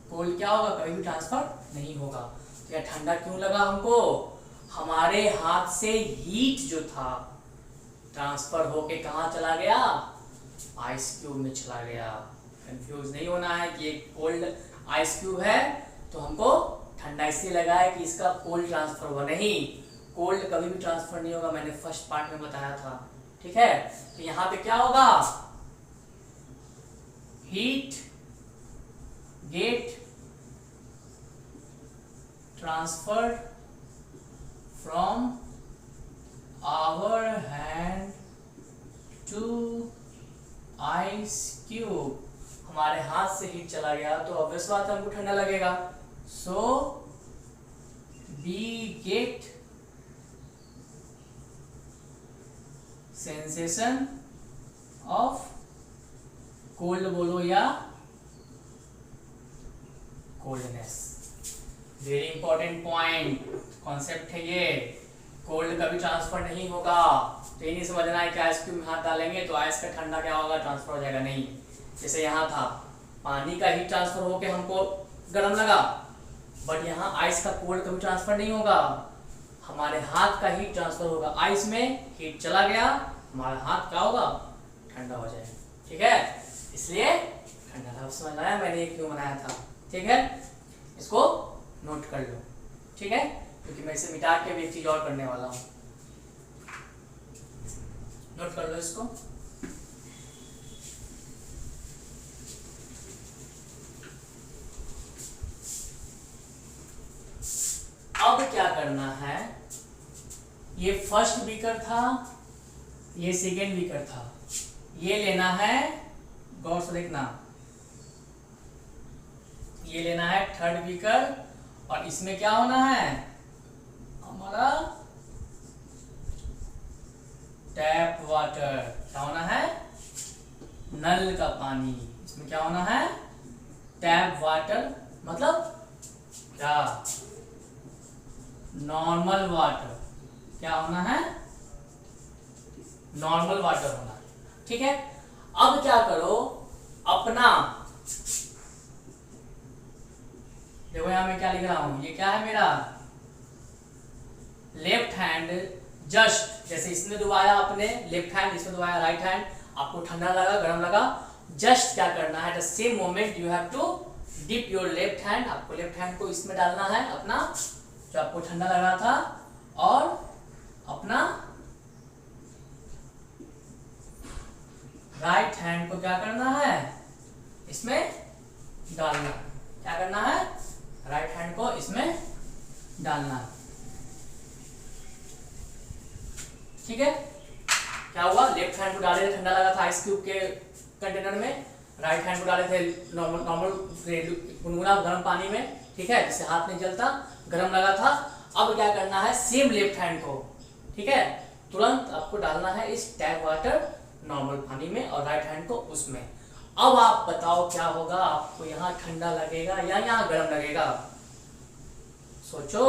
कोल्ड क्या होगा? कभी भी ट्रांसफर नहीं होगा। तो यह ठंडा क्यों लगा हमको? हमारे हाथ से हीट जो था ट्रांसफर होके कहाँ चला गया? आइस क्यूब में चला गया। कंफ्यूज नहीं होना है कि एक कोल्ड आइस क्यूब है तो हमको ठंडा इसलिए लगा है कि इसका कोल्ड ट्रांसफर हुआ। नहीं, कोल्ड कभी भी ट्रांसफर नहीं होगा, मैंने फर्स्ट पार्ट में बताया था, ठीक है। तो यहाँ पे क्या होगा? Heat get transfer from our hand to ice cube. हमारे हाथ से हीट चला गया तो ऑब्वियस बात है हमको ठंडा लगेगा। So we get sensation of cold बोलो या coldness. Very important point concept है ये। कोल्ड कभी ट्रांसफर नहीं होगा, तो ये नहीं समझना है कि आइस क्यूब में हाथ डालेंगे तो आइस का ठंडा क्या होगा, ट्रांसफर हो जाएगा। नहीं, जैसे यहाँ था पानी का हीट ट्रांसफर होके हमको गर्म लगा, बट यहाँ आइस का कोल्ड कभी ट्रांसफर नहीं होगा, हमारे हाथ का हीट ट्रांसफर होगा। आइस में हीट चला गया, हमारा हाथ क्या होगा, ठंडा हो जाएगा। ठीक है, इसलिए ठंडा था। समझ आया मैंने ये क्यों बनाया था। ठीक है, इसको नोट कर लो। ठीक है, क्योंकि मैं इसे मिटा के भी एक चीज और करने वाला हूँ। नोट कर लो इसको। अब क्या करना है, ये फर्स्ट बीकर था, ये सेकेंड बीकर था, ये लेना है, गौर से देखना, ये लेना है थर्ड बीकर, और इसमें क्या होना है, हमारा टैप वाटर। क्या होना है, नल का पानी। इसमें क्या होना है, टैप वाटर, मतलब क्या, नॉर्मल वाटर। क्या होना है, नॉर्मल वाटर होना। ठीक है, अब क्या करो, अपना देखो यहां मैं क्या लिख रहा हूं, ये क्या है मेरा लेफ्ट हैंड। जस्ट जैसे इसने दबाया अपने लेफ्ट हैंड, इसमें दबाया राइट हैंड, आपको ठंडा लगा, गर्म लगा, जस्ट क्या करना है, the same moment you have to dip your left hand. आपको लेफ्ट हैंड को इसमें डालना है, अपना जो आपको ठंडा लगा था, और अपना राइट हैंड को क्या करना है, इसमें डालना। क्या करना है, राइट हैंड को इसमें डालना। ठीक है, क्या हुआ, लेफ्ट हैंड को डाले थे, ठंडा लगा था आइस क्यूब के कंटेनर में, राइट हैंड को डाले थे नॉर्मल गुनगुना गर्म पानी में। ठीक है, जिससे हाथ नहीं जलता, गर्म लगा था। अब क्या करना है, सेम लेफ्ट हैंड को, ठीक है, तुरंत आपको डालना है इस टैप वाटर नॉर्मल पानी में, और राइट हैंड को उसमें। अब आप बताओ क्या होगा, आपको यहाँ ठंडा लगेगा या यहाँ गर्म लगेगा, सोचो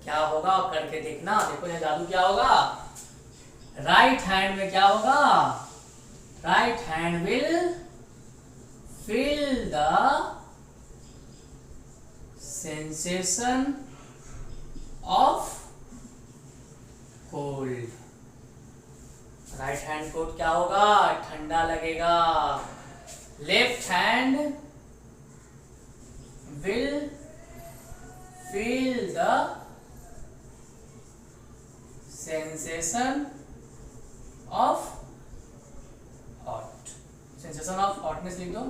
क्या होगा, करके देखना। देखो यहाँ जादू क्या होगा, राइट हैंड में क्या होगा, right hand will feel the sensation of cold. Right hand को क्या होगा, ठंडा लगेगा। Left hand will feel the sensation of hot. Sensation of hotness लिख दो,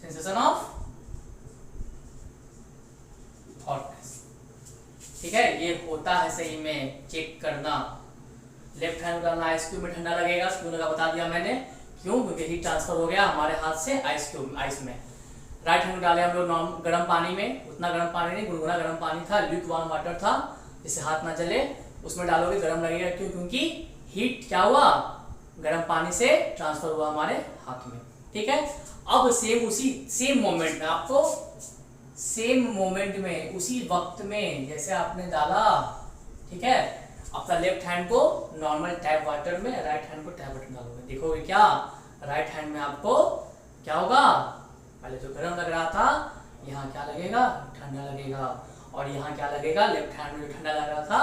सेंसेशन ऑफ हॉटनेस। ठीक है, ये होता है सही में, चेक करना। लेफ्ट हैंड डालना आइस क्यूब में, ठंडा लगेगा, क्यों लगा बता दिया मैंने, क्यों, क्योंकि हीट ट्रांसफर हो गया हमारे हाथ से आइस क्यूब आइस में। राइट हैंड डाले हम लोग गर्म पानी में, उतना गर्म पानी नहीं, गुनगुना गर्म पानी था, ल्यूकवार्म वाटर था, जिससे हाथ ना जले, उसमें डालोगे गर्म लगेगा। क्यों, क्योंकि हीट क्या हुआ, गर्म पानी से ट्रांसफर हुआ हमारे हाथ में। ठीक है, अब सेम उसी सेम मोमेंट में आपको, सेम मोमेंट में उसी वक्त में जैसे आपने डाला, ठीक है, अपना लेफ्ट हैंड को नॉर्मल टैप वाटर में, राइट हैंड को टैप वाटर डालोगे, देखोगे क्या, राइट हैंड में आपको क्या होगा, पहले जो गर्म लग रहा था, यहाँ क्या लगेगा, ठंडा लगेगा, और यहाँ क्या लगेगा, लेफ्ट हैंड में जो ठंडा लग रहा था,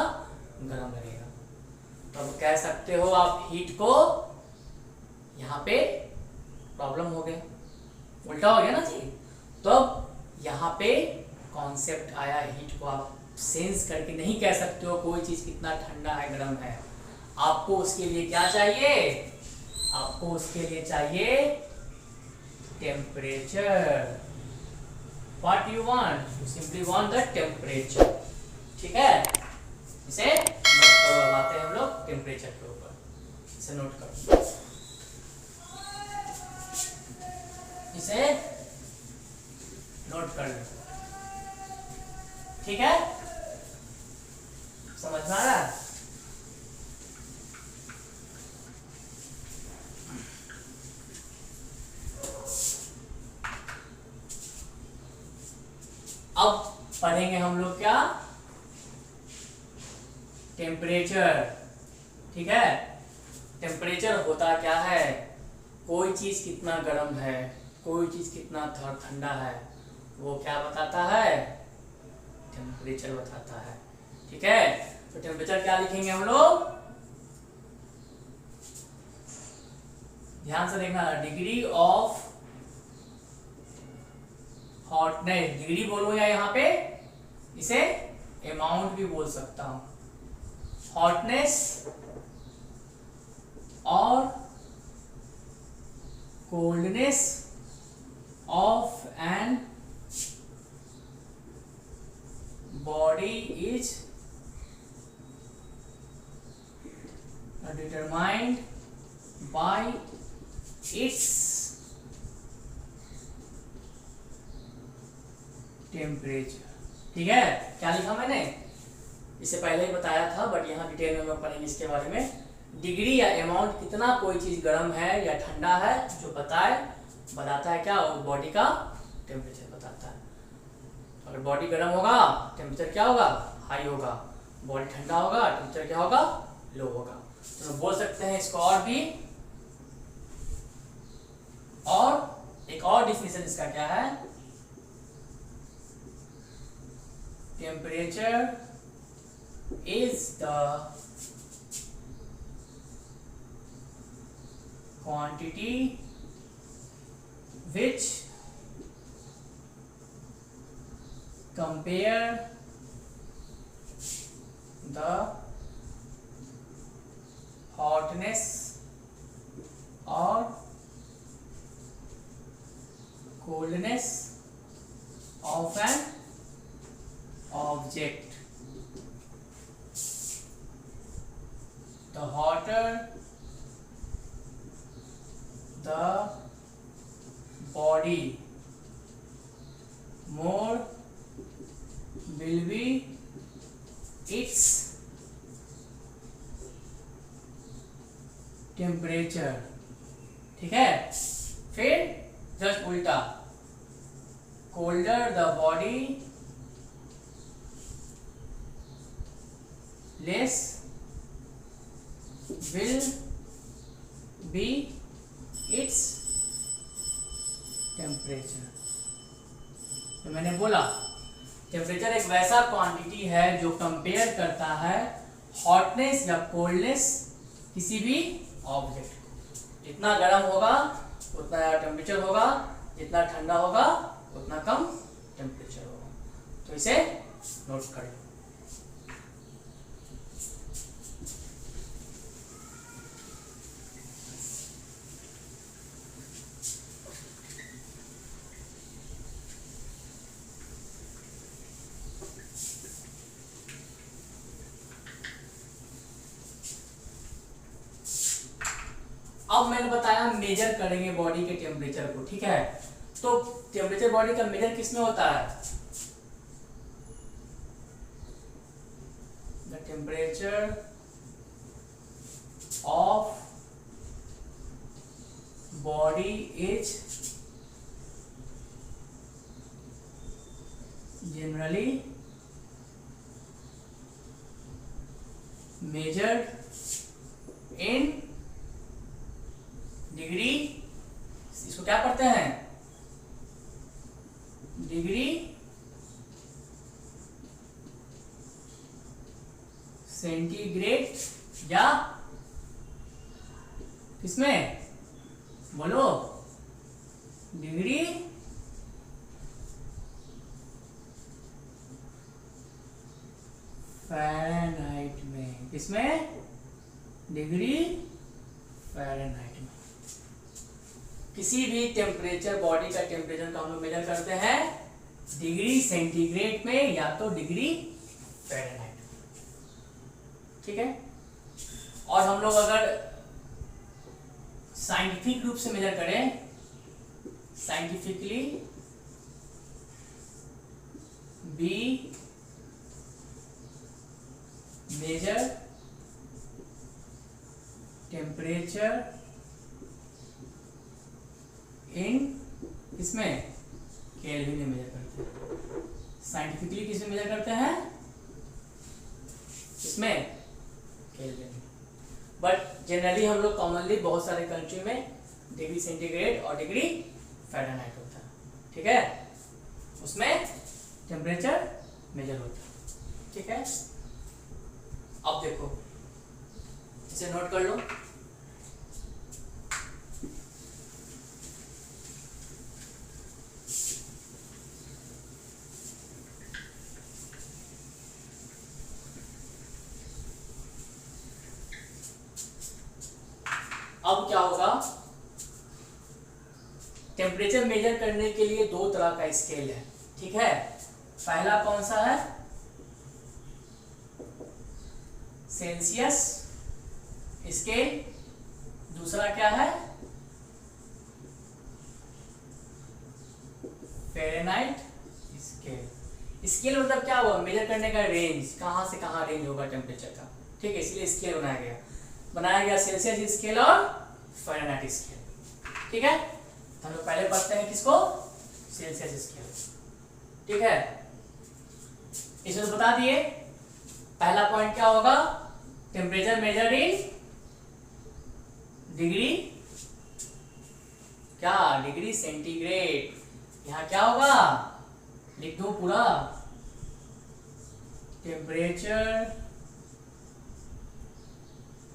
गर्म लगेगा। तो अब कह सकते हो आप हीट को, यहाँ पे प्रॉब्लम हो गया, उल्टा हो गया ना जी। तो अब यहाँ पे कॉन्सेप्ट आया, हीट को आप सेंस करके नहीं कह सकते हो कोई चीज कितना ठंडा है, गर्म है। आपको उसके लिए क्या चाहिए, आपको उसके लिए चाहिए temperature. What you want, you simply want the temperature. ठीक है, इसे नोट करो। अब आते हैं हम लोग टेम्परेचर के ऊपर, इसे नोट करो। इसे नोट कर लो। ठीक है, समझ में आ रहा है? अब पढ़ेंगे हम लोग क्या, टेम्परेचर। ठीक है, टेम्परेचर होता क्या है, कोई चीज कितना गर्म है, कोई चीज कितना ठंडा है, वो क्या बताता है, टेम्परेचर बताता है। ठीक है, तो टेम्परेचर क्या लिखेंगे हम लोग, ध्यान से देखना, डिग्री ऑफ हॉटनेस, डिग्री बोलो या यहाँ पे इसे अमाउंट भी बोल सकता हूं, हॉटनेस और coldness of an body is determined by its temperature. ठीक है, क्या लिखा मैंने, इससे पहले ही बताया था बट यहाँ डिटेल में पढ़ेंगे इसके बारे में। डिग्री या अमाउंट कितना कोई चीज गर्म है या ठंडा है, जो बताता है क्या, वो बॉडी का टेम्परेचर बताता है। अगर बॉडी गर्म होगा टेम्परेचर क्या होगा, हाई होगा, बॉडी ठंडा होगा टेम्परेचर क्या होगा, लो होगा। तो बोल सकते हैं इसको और भी, और एक और डिफिनेशन इसका क्या है, temperature is the quantity which compare the hotness or coldness of an object. The hotter the body, more will be its temperature। ठीक है, फिर जस्ट उल्टा, colder the body less will be its temperature। तो मैंने बोला temperature एक वैसा quantity है जो कंपेयर करता है हॉटनेस या कोल्डनेस किसी भी ऑब्जेक्ट को। जितना गर्म होगा उतना टेम्परेचर होगा, जितना ठंडा होगा उतना कम टेम्परेचर होगा। तो इसे नोट कर लो। अब मैंने बताया मेजर करेंगे बॉडी के टेम्परेचर को। ठीक है, तो टेम्परेचर बॉडी का मेजर किसमें होता है, the temperature of body is generally measured in degree, इसको क्या पढ़ते हैं, डिग्री सेंटीग्रेड या किसमें बोलो, डिग्री फ़ारेनहाइट में, किसमें, डिग्री फ़ारेनहाइट में। किसी भी टेम्परेचर बॉडी का टेम्परेचर का हम लोग मेजर करते हैं डिग्री सेंटीग्रेड में या तो डिग्री फ़ारेनहाइट। ठीक है, और हम लोग अगर साइंटिफिक रूप से मेजर करें scientifically we measure temperature in इसमें केल्विन में मेजर करते हैं। साइंटिफिकली किसमें मेजर करते हैं? इसमें केल्विन। बट जनरली हम लोग कॉमनली बहुत सारे कंट्री में डिग्री सेंटीग्रेड और डिग्री फ़ारेनहाइट होता है, ठीक है, उसमें टेम्परेचर मेजर होता है, ठीक है। अब देखो इसे नोट कर लो। अब क्या होगा, टेम्परेचर मेजर करने के लिए दो तरह का स्केल है, ठीक है। पहला कौन सा है? Celsius scale. दूसरा क्या है? Fahrenheit scale. स्केल मतलब क्या हुआ? मेजर करने का रेंज, कहाँ से कहाँ रेंज होगा टेम्परेचर का, ठीक है, इसलिए स्केल बनाया गया सेल्सियस स्केल और फ़ारेनहाइट स्केल, ठीक है। तो हम लोग पहले पढ़ते हैं किसको? सेल्सियस स्केल, ठीक है। इसमें बता दिए पहला पॉइंट क्या होगा, टेम्परेचर मेजर्ड इन डिग्री, क्या? Degree centigrade. यहाँ क्या होगा, लिख दो पूरा, temperature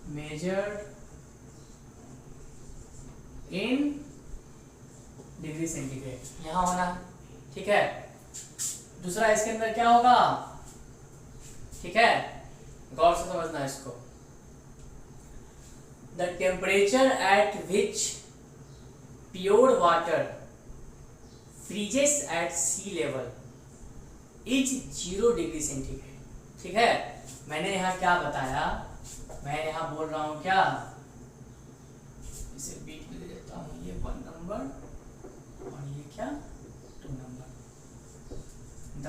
measured in degree centigrade, यहां होना, ठीक है। दूसरा इसके अंदर क्या होगा, ठीक है, गौर से समझना इसको। The temperature at which pure water freezes at sea level is 0 degree centigrade, ठीक है। मैंने यहाँ क्या बताया, मैं यहाँ बोल रहा हूँ क्या, इसे बीच में दे देता हूँ, ये 1 नंबर और ये क्या 2 number. The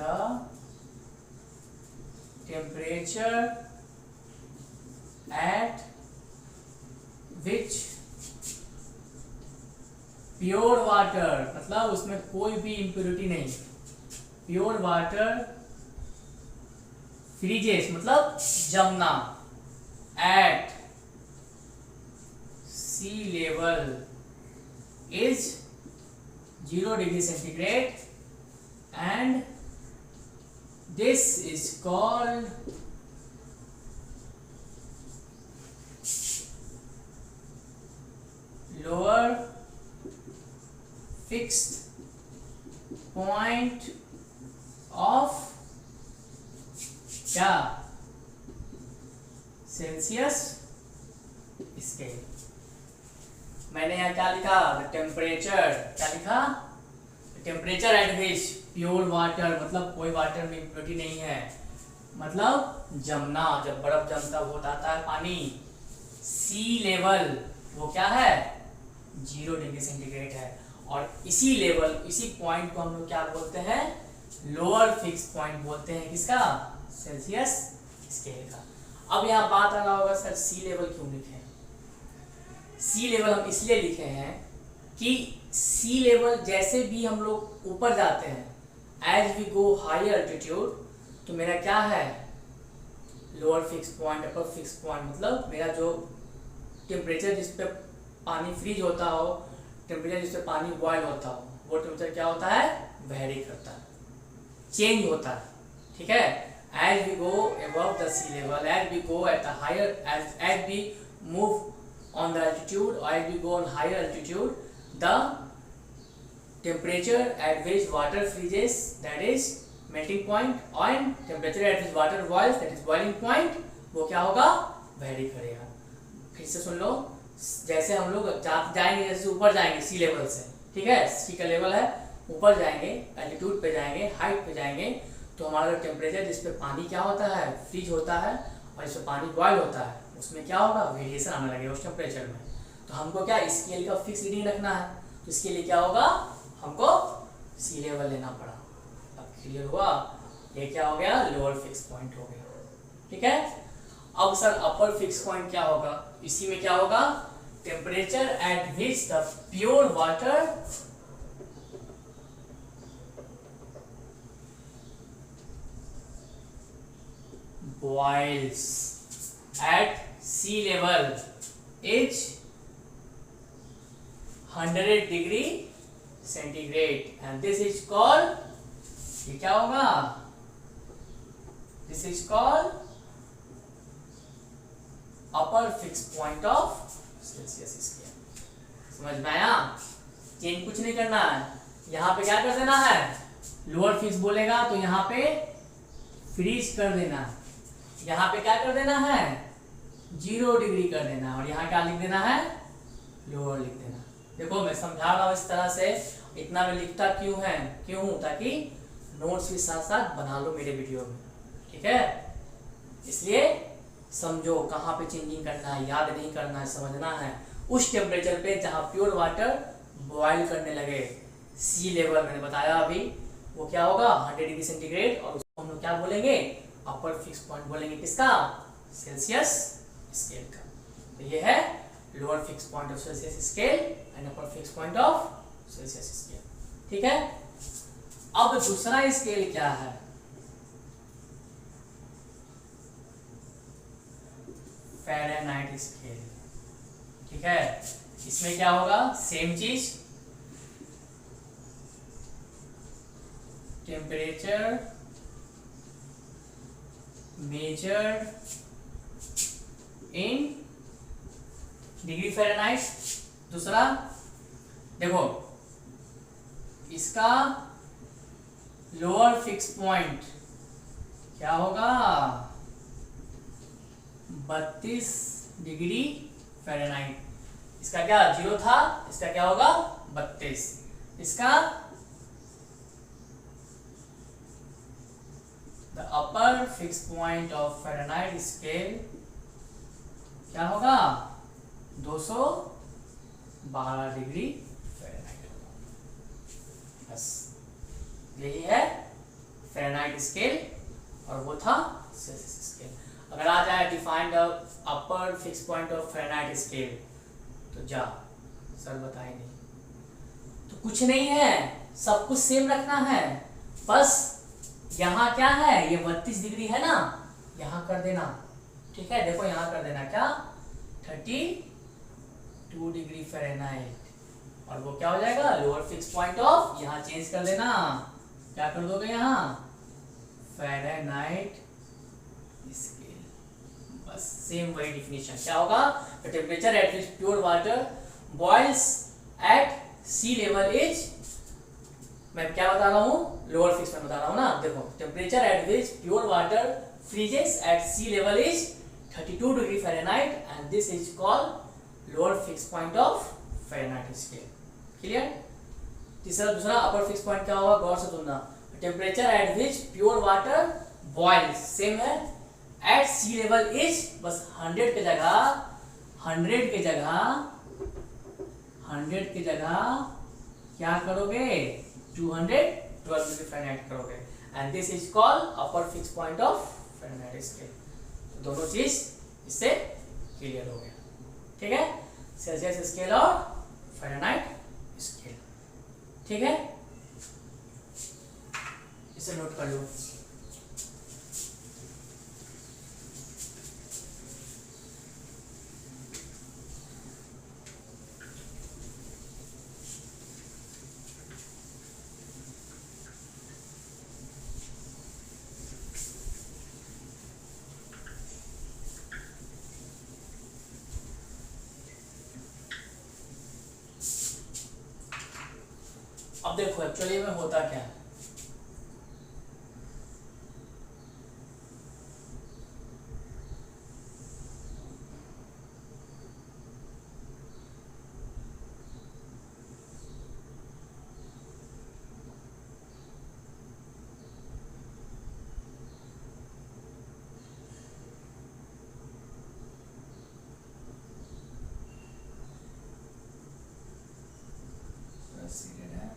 temperature at which pure water, मतलब उसमें कोई भी इम्प्योरिटी नहीं, प्योर वाटर फ्रीजेस मतलब जमना, at sea level is 0 degree centigrade and this is called lower fixed point of क्या, सेल्सियस स्केल। मैंने यहाँ क्या लिखा, टेम्परेचर, क्या लिखा, temperature at which pure water, मतलब कोई वाटर में इम्प्योरिटी नहीं है, मतलब जमना, जब बर्फ जमता वो आता है पानी, सी लेवल वो क्या है, 0 डिग्री सेंटीग्रेड है। और इसी लेवल, इसी पॉइंट को हम लोग क्या बोलते हैं, लोअर फिक्स पॉइंट बोलते हैं, किसका, सेल्सियस स्केल का। अब यहाँ बात आ रहा होगा, सर सी लेवल क्यों लिखे हैं? सी लेवल हम इसलिए लिखे हैं कि सी लेवल जैसे भी हम लोग ऊपर जाते हैं, as we go higher altitude, तो मेरा क्या है, lower fix point, upper fix point, मतलब मेरा जो टेम्परेचर जिस पे पानी फ्रीज होता हो, टेम्परेचर जिस पे पानी बॉयल होता हो, वो टेम्परेचर क्या होता है, वेरी करता है, चेंज होता है, ठीक है। As we go above the sea level, as we go at the higher, as we move on the altitude, or as we go on higher altitude, the temperature at which water freezes, that is melting point, and temperature at which water boils, that is boiling point, वो क्या होगा, very करेगा। फिर से सुन लो, जैसे हम लोग जाएंगे, जैसे ऊपर जाएंगे सी लेवल से, ठीक है, सी का लेवल है, ऊपर जाएंगे, एल्टीट्यूड पे जाएंगे, हाइट पे जाएंगे, तो हमारा टेम्परेचर जिस पे पानी क्या होता है, फ्रीज होता है, और जिस पे पानी बॉयल होता है, उसमें क्या होगा, वेरिएशन आने लगेगा उस टेम्परेचर में। तो हमको क्या, स्केल का फिक्स रीडिंग रखना है, तो इसके लिए क्या होगा, हमको सी लेवल लेना पड़ा। अब क्लियर हुआ, ये क्या हो गया, लोअर फिक्स पॉइंट हो गया। ठीक है, अब सर अपर फिक्स पॉइंट क्या होगा, इसी में क्या होगा, temperature at which the pure water boils at sea level is 100 degree centigrade and this is called, ये क्या होगा, this is called upper fixed point of Celsius scale। समझ में आया, चेंज कुछ नहीं करना है, यहाँ पे क्या कर देना है, लोअर फिक्स बोलेगा तो यहाँ पे फ्रीज कर देना, यहाँ पे क्या कर देना है, 0 डिग्री कर देना, और यहाँ क्या लिख देना है, लोअर लिख देना। देखो मैं समझा रहा हूँ इस तरह से, इतना मैं लिखता क्यों हूँ, ताकि नोट्स भी साथ साथ बना लो मेरे वीडियो में। ठीक है, इसलिए समझो कहाँ पे चेंजिंग करना है, याद नहीं करना है, समझना है। उस टेम्परेचर पे जहाँ प्योर वाटर बॉयल करने लगे, सी लेवल मैंने बताया अभी, वो क्या होगा 100 डिग्री सेंटीग्रेड, और उसको हम लोग क्या बोलेंगे, अपर फिक्स पॉइंट बोलेंगे, किसका, सेल्सियस स्केल का। तो ये है lower fix point of Celsius scale and upper fix point of Celsius scale. ठीक है, अब दूसरा स्केल क्या है, फ़ारेनहाइट स्केल। ठीक है, इसमें क्या होगा, सेम चीज, temperature measured in degree Fahrenheit. दूसरा देखो, इसका लोअर फिक्स पॉइंट क्या होगा, 32 डिग्री फ़ारेनहाइट। इसका क्या 0 था, इसका क्या होगा 32। इसका the upper fix point of Fahrenheit scale क्या होगा, 212 डिग्री फ़ारेनहाइट होगा। बस यही है फ़ारेनहाइट स्केल, और वो था सेल्सियस स्केल। अगर आ जाए define the upper fix point of Fahrenheit scale, तो जा सर बताए नहीं, तो कुछ नहीं है, सब कुछ सेम रखना है, बस यहाँ क्या है, ये 32 डिग्री है ना, यहाँ कर देना। ठीक है, देखो यहाँ कर देना क्या, 32 डिग्री फ़ारेनहाइट, और वो क्या हो जाएगा, लोअर फिक्स पॉइंट ऑफ, यहाँ चेंज कर देना, क्या कर दोगे यहाँ, फ़ारेनहाइट स्केल। बस सेम वही डिफिनेशन, क्या होगा, the temperature at which pure water boils at sea level is, मैं क्या बता रहा हूँ, लोअर फिक्स पॉइंट बता रहा हूँ ना। देखो, temperature at which pure water freezes at sea level is 32 degree Fahrenheit and this is called lower fix point of Fahrenheit scale. Clear. तीसरा दूसरा अपर फिक्स पॉइंट क्या होगा, गौर से सुनना, temperature at which pure water boils, same है, at sea level is, बस 100 के जगह 100 के जगह 100 की जगह क्या करोगे, 212 डिग्री फ़ारेनहाइट करोगे, and this is called upper fix point of Fahrenheit scale. दोनों चीज इससे क्लियर हो गया। ठीक है, सेल्सियस स्केल और फ़ारेनहाइट स्केल। ठीक है, इसे नोट कर लो। अब देखो एक्चुअली में होता क्या है, सीरियल है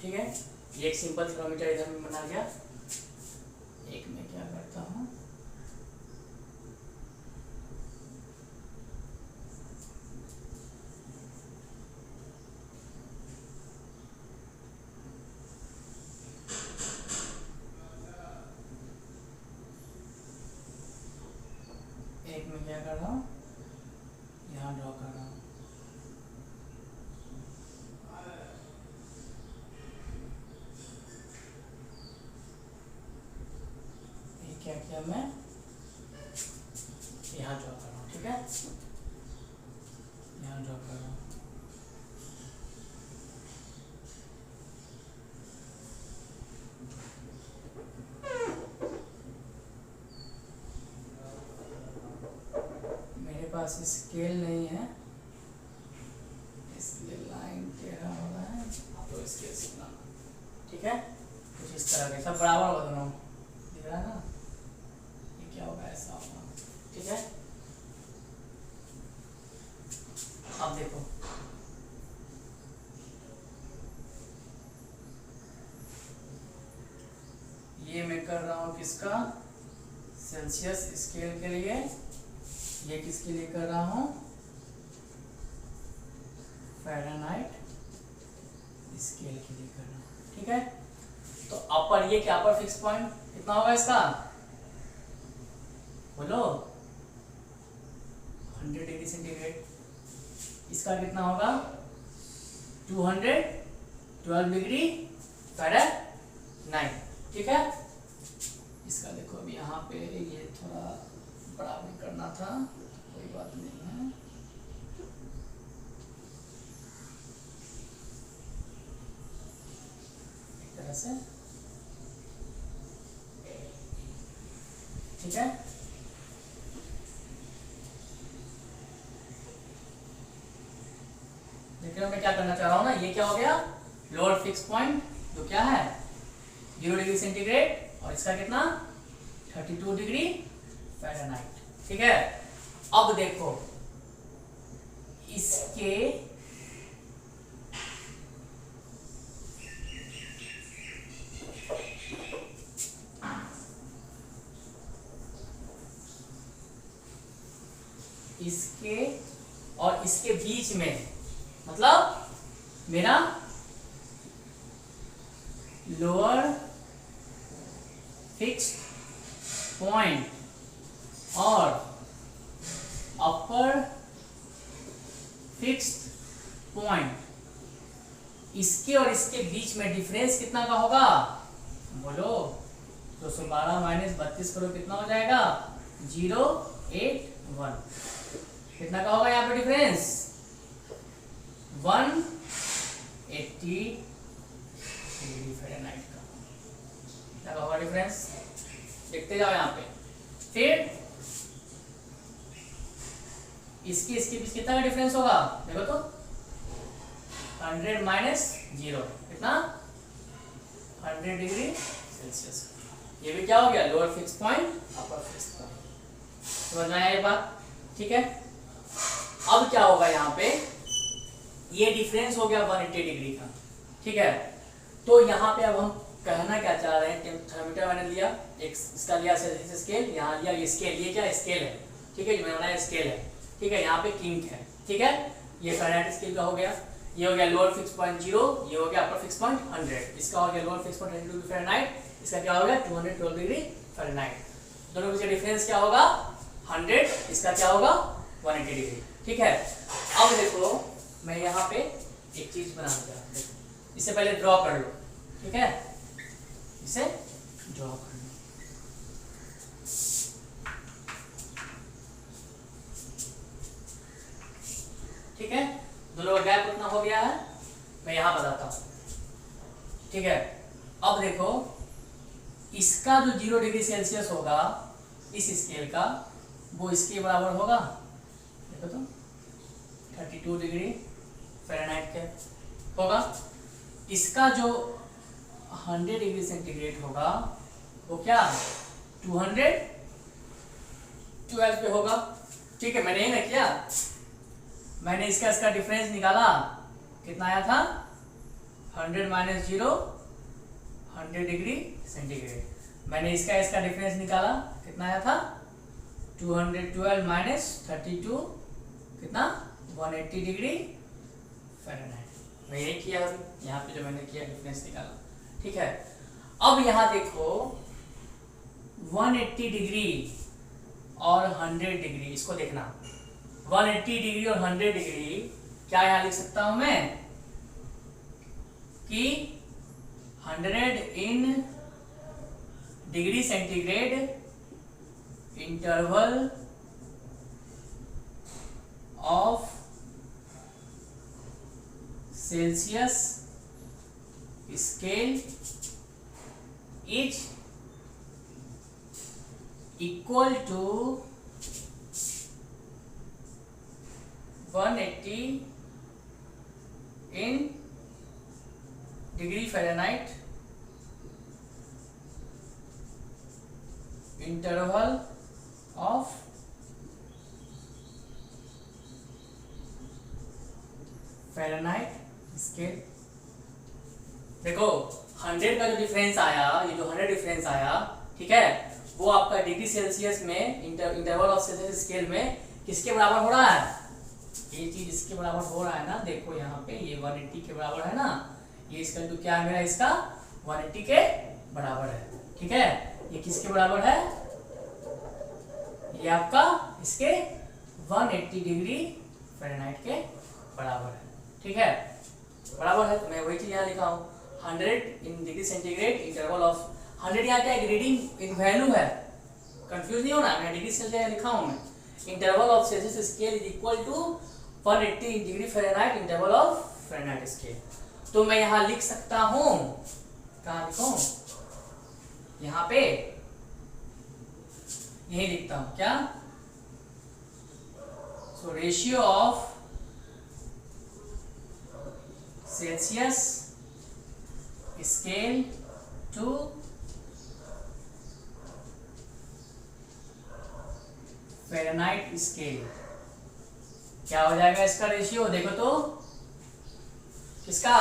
ठीक है, ये एक सिंपल थर्मोमीटर इधर में बना गया। एक में क्या करता हूँ, एक में क्या कर रहा हूँ, यहाँ ड्रॉ कर रहा हूँ। क्या किया मैं, यहाँ ड्रॉ कर रहा हूँ। ठीक है, यहाँ ड्रॉ कर रहा हूँ। मेरे पास स्केल नहीं है, इसलिए लाइन टेढ़ा हो रहा है, आप लोग स्केल से बनाना। ठीक है, कुछ इस तरह के सब बराबर होगा दोनों, दिख रहा है ना, ये क्या होगा, ऐसा होगा। ठीक है, अब देखो ये मैं कर रहा हूँ किसका, सेल्सियस स्केल के लिए, ये किसके लिए कर रहा हूँ, फ़ारेनहाइट स्केल के लिए कर रहा हूँ। ठीक है, तो अपर ये क्या, अपर फिक्स पॉइंट कितना होगा इसका, बोलो 100 डिग्री सेंटीग्रेड। इसका कितना होगा, 212 डिग्री फ़ारेनहाइट। ठीक है, इसका देखो अभी यहाँ पे ये थोड़ा बड़ा भी करना था, कोई बात नहीं है। एक तरह से, ठीक है, देखिए मैं क्या करना चाह रहा हूँ ना, ये क्या हो गया, लोअर फिक्स पॉइंट जो क्या है 0 डिग्री सेंटीग्रेड, और इसका कितना 32 डिग्री फ़ारेनहाइट। ठीक है, अब देखो इसके और इसके बीच में, मतलब मेरा लोअर फिक्स्ड पॉइंट और अपर फिक्स्ड पॉइंट, इसके और इसके बीच में डिफरेंस कितना का होगा, बोलो 212 माइनस 32 करो, कितना हो जाएगा 081। कितना का होगा यहाँ पे डिफरेंस, 180 डिग्री फ़ारेनहाइट का। क्या होगा डिफरेंस, देखते जाओ यहाँ पे। फिर इसके बीच कितना का डिफरेंस होगा, देखो तो 100 माइनस 0 कितना 100 डिग्री सेल्सियस। ये भी क्या हो गया, lower fix point upper fix point. समझ में आया ये बात। ठीक है, अब क्या होगा यहाँ पे, ये डिफरेंस हो गया 180 डिग्री का। ठीक है, तो यहाँ पे अब हम कहना क्या चाह रहे हैं, थर्मोमीटर मैंने लिया, एक इसका लिया सेल्सियस स्केल, यहाँ लिया ये स्केल, ये क्या स्केल है। ठीक है, जो मैंने बनाया स्केल है। ठीक है, यहाँ पे किंक है। ठीक है, ये फ़ारेनहाइट स्केल का हो गया, ये हो गया लोअर फिक्स पॉइंट 0, ये हो गया अपर फिक्स पॉइंट 100, इसका हो गया lower fix point 100 degree Fahrenheit, इसका क्या हो गया 212 डिग्री फ़ारेनहाइट। दोनों का डिफरेंस क्या होगा 100, इसका क्या होगा 180 डिग्री। ठीक है, अब देखो मैं यहाँ पे एक चीज बनाना चाहता हूँ, इससे पहले ड्रॉ कर लो। ठीक है, इसे ड्रॉ कर लो। ठीक है, दोनों का गैप उतना हो गया है, मैं यहाँ बताता हूँ। ठीक है, अब देखो इसका जो 0 डिग्री सेल्सियस होगा इस स्केल का, वो इसके बराबर होगा, देखो तो 32 डिग्री फ़ारेनहाइट के होगा। इसका जो 100 डिग्री सेंटीग्रेड होगा वो क्या 212 पे होगा। ठीक है, मैंने ये ना किया, मैंने इसका डिफरेंस निकाला, कितना आया था 100 माइनस 0 100 डिग्री सेंटीग्रेड। मैंने इसका डिफरेंस निकाला, कितना आया था 212 माइनस 32 कितना 180 डिग्री फ़ारेनहाइट। मैंने किया यहाँ पे जो मैंने किया डिफरेंस निकाला, ठीक है। अब यहाँ देखो 180 डिग्री और 100 डिग्री, इसको देखना 180 डिग्री और 100 डिग्री क्या यहाँ लिख सकता हूं मैं कि 100 in degree centigrade interval of Celsius scale is equal to 180 in degree Fahrenheit interval of Fahrenheit scale। देखो 100 का जो डिफरेंस आया, ये जो 100 डिफरेंस आया, ठीक है, वो आपका डिग्री सेल्सियस में इंटरवल ऑफ सेल्सियस स्केल में किसके बराबर हो रहा है? ये चीज इसके बराबर हो रहा है ना, देखो यहाँ पे ये 180 के बराबर है ना, ये इसका तो क्या मेरा इसका 180 के बराबर है, ठीक है। ये किसके बराबर है? ये आपका इसके 180 डिग्री फ़ारेनहाइट के बराबर है, ठीक है, बराबर है। तो मैं वही चीज यहाँ लिखा हूँ 100 in degree centigrade interval of 100 यहाँ क्या एक रीडिंग एक वैल्यू है, कंफ्यूज नहीं होना, मैं डिग्री सेल्सियस लिखा हूँ मैं। Interval of Celsius scale is equal to 180 degree Fahrenheit interval of Fahrenheit scale. तो मैं यहाँ लिख सकता हूँ, कहाँ लिखूं? यहाँ पे यही लिखता हूँ क्या? So ratio of Celsius scale to Fahrenheit scale क्या हो जाएगा? इसका रेशियो देखो तो, किसका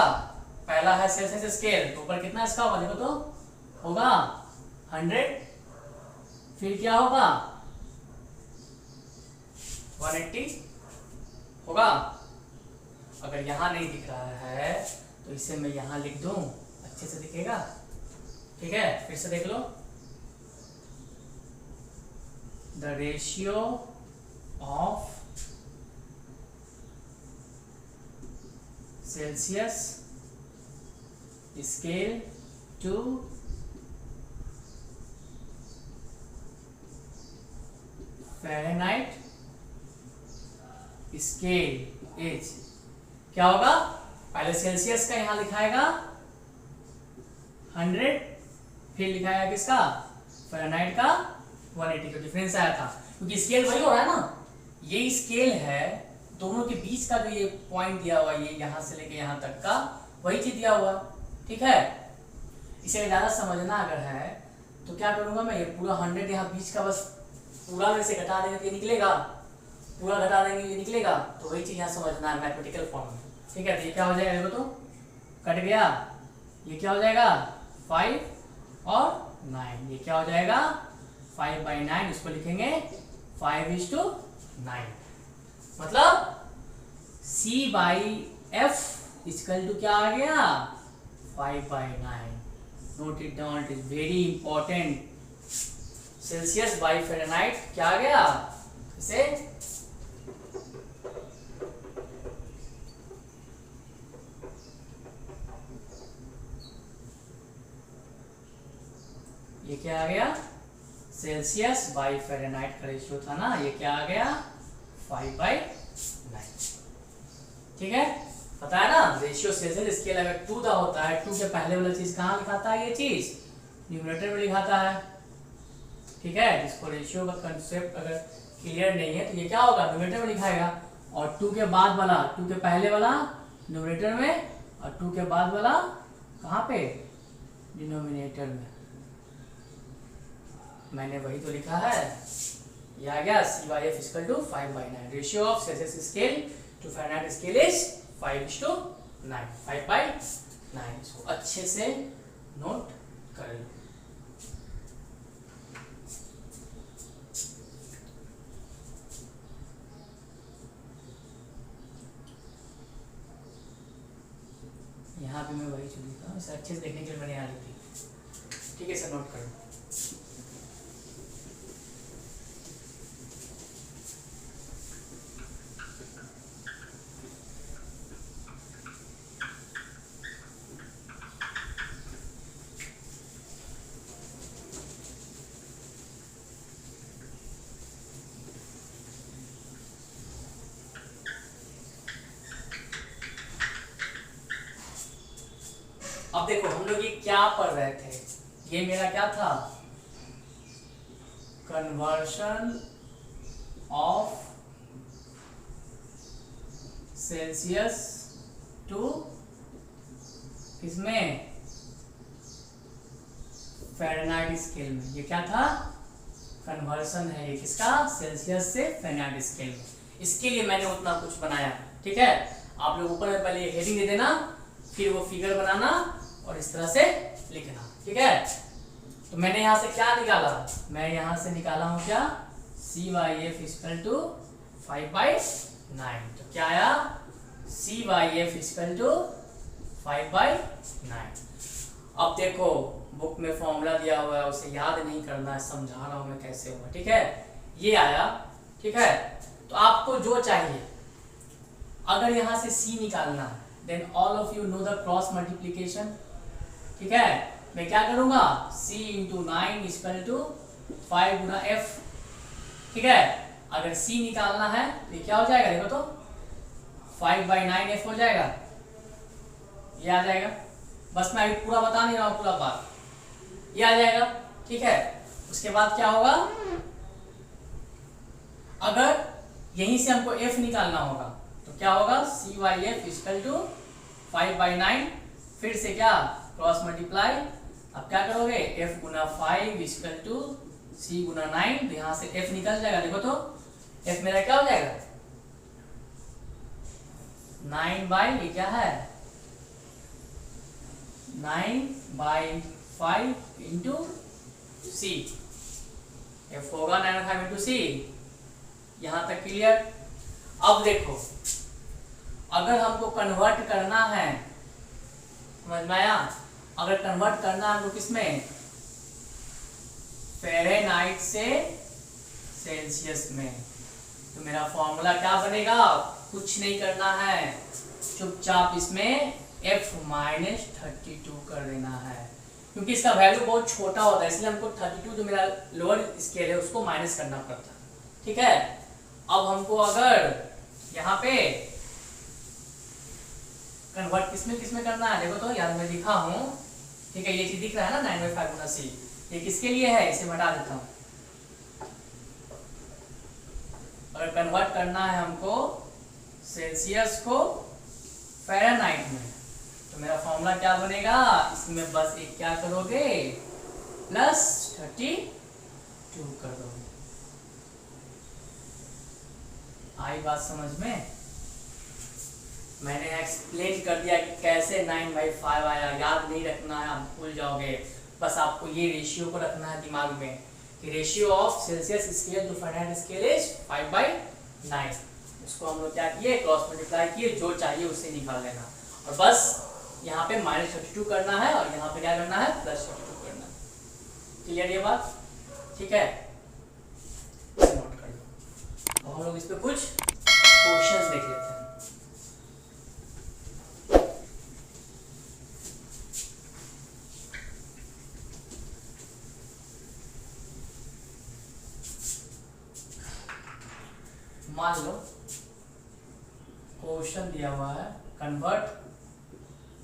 पहला है सेल्सियस स्केल, तो ऊपर कितना इसका होगा देखो तो, होगा 100, फिर क्या होगा 180 होगा। अगर यहां नहीं दिख रहा है तो इसे मैं यहां लिख दूं, अच्छे से दिखेगा, ठीक है। फिर से देख लो, the ratio of Celsius scale to Fahrenheit scale is क्या होगा? पहले सेल्सियस का यहां लिखाएगा 100, फिर लिखाएगा किसका फ़ारेनहाइट का 180 का डिफरेंस आया था, क्योंकि स्केल वही हो रहा है ना, ये स्केल है, दोनों के बीच का जो ये पॉइंट दिया हुआ, ये यहां से लेके यहां तक का वही चीज दिया हुआ, ठीक है। इसे ज्यादा समझना अगर है तो क्या करूंगा मैं, ये पूरा 100 यहाँ बीच का बस पूरा में से घटा देंगे तो ये निकलेगा, पूरा घटा देंगे ये निकलेगा, तो वही चीज यहाँ समझना है मैथमेटिकल फॉर्म में, ठीक है। तो ये क्या हो जाएगा देखो तो, कट गया, ये क्या हो जाएगा 5 और 9, ये क्या हो जाएगा 5/9, इसको लिखेंगे 5:9, मतलब C/F इक्वल टू क्या आ गया 5/9। Note it down, it is very important. Celsius by Fahrenheit क्या आ गया, इसे ये क्या आ गया, सेल्सियस बाई फ़ारेनहाइट का रेशियो था ना, ये क्या आ गया 5/9, ठीक है। पता है ना, रेशियो सेल्सियस स्केल अगर 2 का होता है, 2 के पहले वाला चीज कहाँ लिखाता है, ये चीज न्यूमरेटर में लिखाता है, ठीक है। जिसको रेशियो का कंसेप्ट अगर क्लियर नहीं है तो ये क्या होगा न्यूमरेटर में लिखाएगा, और 2 के बाद वाला, 2 के पहले वाला न्यूमरेटर में, और 2 के बाद वाला कहाँ पे डिनोमिनेटर में। मैंने वही तो लिखा है, ये आ गया C/F equal to 5/9। Ratio of Celsius scale to Fahrenheit scale is 5:9, 5/9। 9। इसको अच्छे से नोट कर लो। यहाँ पे मैं वही चीज लिखा हूँ, इसे अच्छे से देखने के लिए मैंने यहाँ लिखी। ठीक है, सर नोट करो। अब देखो हम लोग ये क्या पढ़ रहे थे, ये मेरा क्या था, कन्वर्शन ऑफ सेल्सियस टू किसमें, फ़ारेनहाइट स्केल में। ये क्या था, कन्वर्सन है ये किसका, सेल्सियस से फ़ारेनहाइट स्केल में। इसके लिए मैंने उतना कुछ बनाया। ठीक है, आप लोग ऊपर में पहले ये हेडिंग दे देना, फिर वो फिगर बनाना और इस तरह से लिखना। ठीक है, तो मैंने यहाँ से क्या निकाला, मैं यहाँ से निकाला हूँ क्या, CYF इक्वल टू 5/9। तो क्या आया, CYF इक्वल टू 5/9। अब देखो बुक में फॉर्मूला दिया हुआ है, उसे याद नहीं करना है, समझा रहा हूँ मैं कैसे होगा। ठीक है, ये आया। ठीक है, तो आपको जो चाहिए, अगर यहाँ से C निकालना है, then all of you know the cross multiplication. ठीक है, मैं क्या करूंगा, C इंटू 9 इक्वल टू 5 गुना F। ठीक है, अगर C निकालना है तो ये क्या हो जाएगा, देखो तो 5/9 F हो जाएगा, ये आ जाएगा। बस मैं अभी पूरा बता नहीं रहा हूँ, पूरा बात ये आ जाएगा। ठीक है, उसके बाद क्या होगा, अगर यहीं से हमको F निकालना होगा तो क्या होगा, CYF इक्वल टू 5/9, फिर से क्या, क्रॉस मल्टीप्लाई। अब क्या करोगे, F गुना 5 इक्वल टू C गुना 9, तो यहाँ से F निकल जाएगा। देखो तो F मेरा क्या हो जाएगा, 9 ये क्या है, 9/5 इंटू C। F होगा 9/5 इंटू C। यहां तक क्लियर। अब देखो अगर हमको कन्वर्ट करना है, समझ में आया, अगर कन्वर्ट करना है हमको किसमें, फ़ारेनहाइट से सेल्सियस में, तो मेरा फॉर्मूला क्या बनेगा, कुछ नहीं करना है, चुपचाप इसमें F-32 कर देना है, क्योंकि इसका वैल्यू बहुत छोटा होता है, इसलिए हमको 32 जो मेरा लोअर स्केल है उसको माइनस करना पड़ता है। ठीक है, अब हमको अगर यहाँ पे कन्वर्ट किसमें करना है, देखो तो यार मैं लिखा हूँ। ठीक है, ये चीज दिख रहा है ना, 9/5 गुना C, ये किसके लिए है, इसे हटा देता हूँ। अगर कन्वर्ट करना है हमको सेल्सियस को फ़ारेनहाइट में, तो मेरा फॉर्मूला क्या बनेगा, इसमें बस एक क्या करोगे, +32 कर दोगे। आई बात समझ में, मैंने एक्सप्लेन कर दिया कि कैसे 9/5 आया, याद नहीं रखना है, आप भूल जाओगे। बस आपको ये रेशियो को रखना है दिमाग में कि ratio of Celsius scale to Fahrenheit scale is 5/9। उसको हम लोग क्या किए, क्रॉस मल्टीप्लाई किए, जो चाहिए उससे निकाल लेना, और बस यहाँ पे -32 करना है और यहाँ पे क्या करना है, +32 करना है। क्लियर ये बात, ठीक है, नोट कर लो। अब हम लोग इस पे कुछ क्वेश्चन देख लेते हैं। मान लो क्वेश्चन दिया हुआ है, convert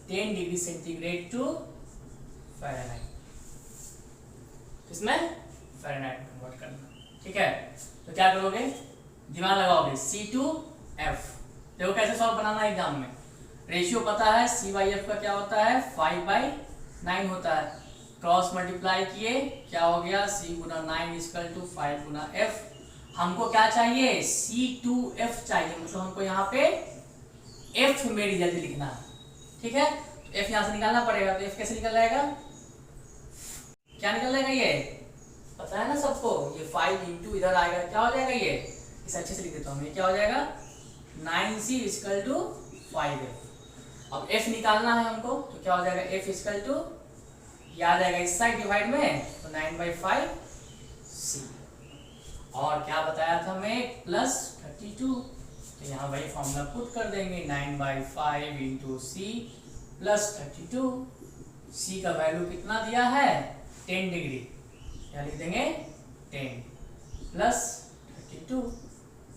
10 degree centigrade to Fahrenheit, इसमें फ़ारेनहाइट में कन्वर्ट करना। ठीक है, तो क्या करोगे, दिमाग लगाओगे, C2F। देखो कैसे सॉल्व बनाना है एग्जाम में, रेशियो पता है CYF का क्या होता है, 5/9 होता है, क्रॉस मल्टीप्लाई किए, क्या हो गया, C गुना 9 इक्वल टू 5 गुना F। हमको क्या चाहिए, C2F चाहिए, मतलब हमको यहाँ पे F में रिजल्ट लिखना है। ठीक है, एफ यहाँ से निकालना पड़ेगा, तो एफ कैसे निकल जाएगा, क्या निकल जाएगा ये पता है ना सबको, ये 5 इंटू इधर आएगा, क्या हो जाएगा ये, इसे अच्छे से लिख देता हूँ, ये क्या हो जाएगा 9c इक्वल टू 5f। अब f निकालना है हमको, तो क्या हो जाएगा f इक्वल टू, ये आ जाएगा इस साइड डिवाइड में, तो 9/5c, और क्या बताया था मैं प्लस 32, तो यहाँ वही फॉर्मूला पुट कर देंगे, 9/5 इंटू सी प्लस 32, c का वैल्यू कितना दिया है 10 डिग्री, क्या लिख देंगे 10 प्लस 32,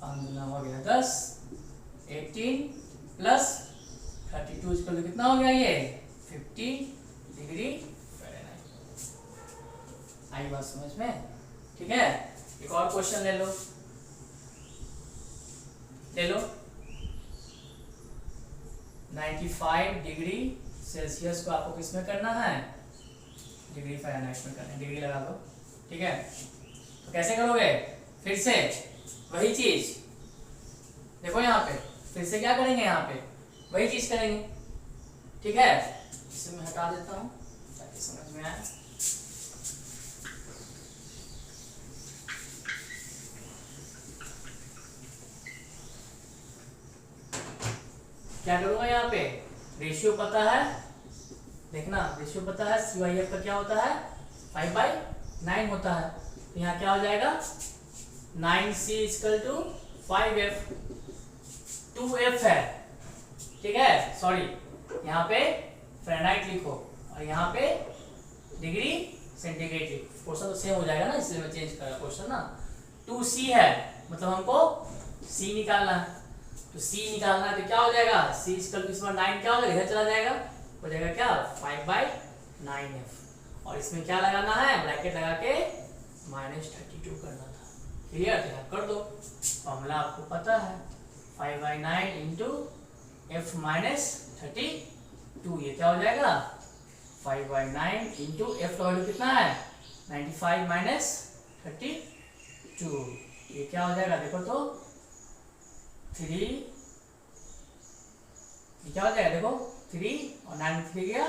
5 गुना हो गया 10, 18 प्लस 32 इक्वल कितना हो गया ये 50 डिग्री फ़ारेनहाइट। आई बात समझ में, ठीक है। एक और क्वेश्चन ले लो 95 डिग्री सेल्सियस को आपको किसमें करना है, डिग्री फ़ारेनहाइट में करना है, डिग्री लगा दो, ठीक है। तो कैसे करोगे, फिर से वही चीज, देखो यहाँ पे फिर से क्या करेंगे, यहाँ पे वही चीज करेंगे, ठीक है। इसे मैं हटा देता हूँ ताकि समझ में आए। क्या करूंगा, यहाँ पे रेशियो पता है, देखना रेशियो पता है, CYF का क्या होता है 5/9 होता है, तो यहाँ क्या हो जाएगा 9c equal to 5f, 2f है, ठीक है, सॉरी यहाँ पे फ़ारेनहाइट लिखो और यहाँ पे डिग्री सेंटीग्रेड लिखो, क्वेश्चन तो सेम हो जाएगा ना, इसलिए मैं चेंज कर रहा क्वेश्चन ना। 2c है मतलब हमको c निकालना है, तो c निकालना है तो क्या हो जाएगा, c इक्वल टू इसमें 9 क्या हो जाएगा, इधर चला जाएगा, हो जाएगा क्या 5/9f, और इसमें क्या लगाना है, ब्रैकेट लगा के -32 करना था, क्लियर, तो कर दो, फॉर्मूला आपको पता है 5/9 इंटू f -32, ये क्या हो जाएगा 5/9 इंटू f का वैल्यू कितना है 95 -32, ये क्या हो जाएगा देखो तो 3, ये क्या हो जाएगा देखो 3 और 9 3 गया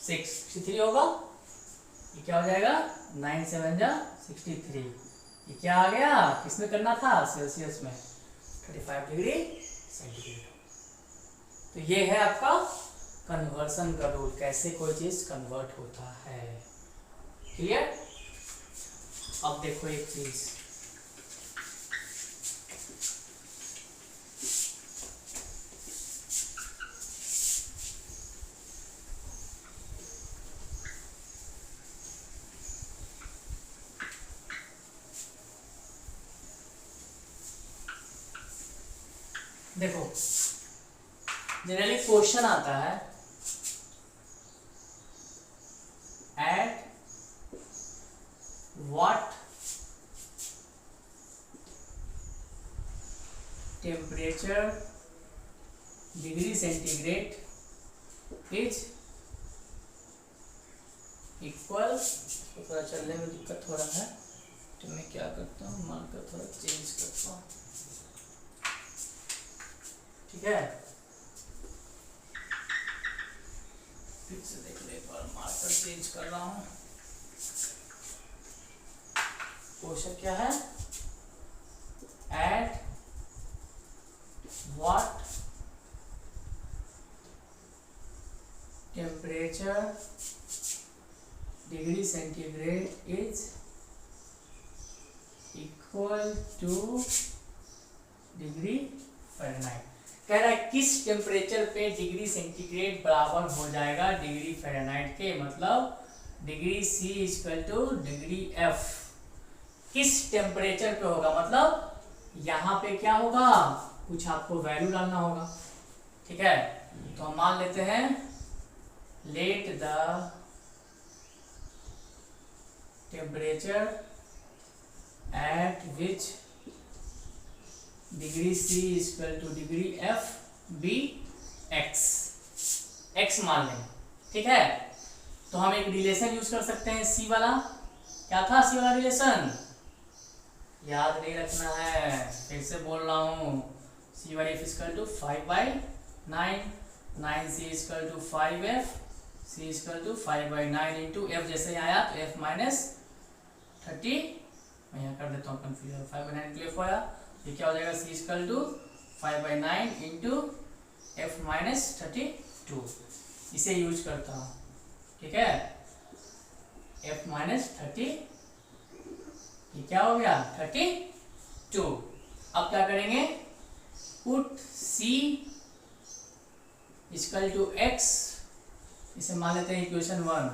63 होगा, ये क्या हो जाएगा 9 7 जा 63, ये क्या आ गया, किसमें करना था सेल्सियस में 35 डिग्री सेंटीग्रेड। तो ये है आपका कन्वर्सन का रूल, कैसे कोई चीज कन्वर्ट होता है, क्लियर। अब देखो एक चीज, देखो जनरली क्वेश्चन आता है at what temperature degree centigrade is equal, थोड़ा चलने में दिक्कत हो रहा है तो मैं क्या करता हूँ, मार्कर थोड़ा चेंज करता हूँ, ठीक है, फिर से देख लो एक बार, मार्कर चेंज कर रहा हूँ। क्वेश्चन क्या है, at what temperature degree centigrade is equal to degree Fahrenheit, कह रहा है किस टेम्परेचर पे डिग्री सेंटीग्रेड बराबर हो जाएगा डिग्री फ़ारेनहाइट के, मतलब degree C equal to degree F, किस टेम्परेचर पे होगा, मतलब यहाँ पे क्या होगा, कुछ आपको वैल्यू डालना होगा, ठीक है। तो हम मान लेते हैं let the temperature at which degree C equal to degree F be x मान लें, ठीक है। तो हम एक रिलेशन यूज कर सकते हैं C वाला, क्या था C वाला रिलेशन, याद नहीं रखना है, फिर से बोल रहा हूँ, CYF equal to 5/9, 9c equal to 5f, c equal to 5/9 into F जैसे ही आया तो f माइनस 30, मैं यहाँ कर देता हूँ कन्फ्यूजन, 5/9 इंटू एफ आया, ये क्या हो जाएगा c equal to 5/9 into F minus 32, इसे यूज करता हूँ, ठीक है। f माइनस 30, ये क्या हो गया 32। अब क्या करेंगे, put c equal to x, इसे मान लेते हैं equation 1,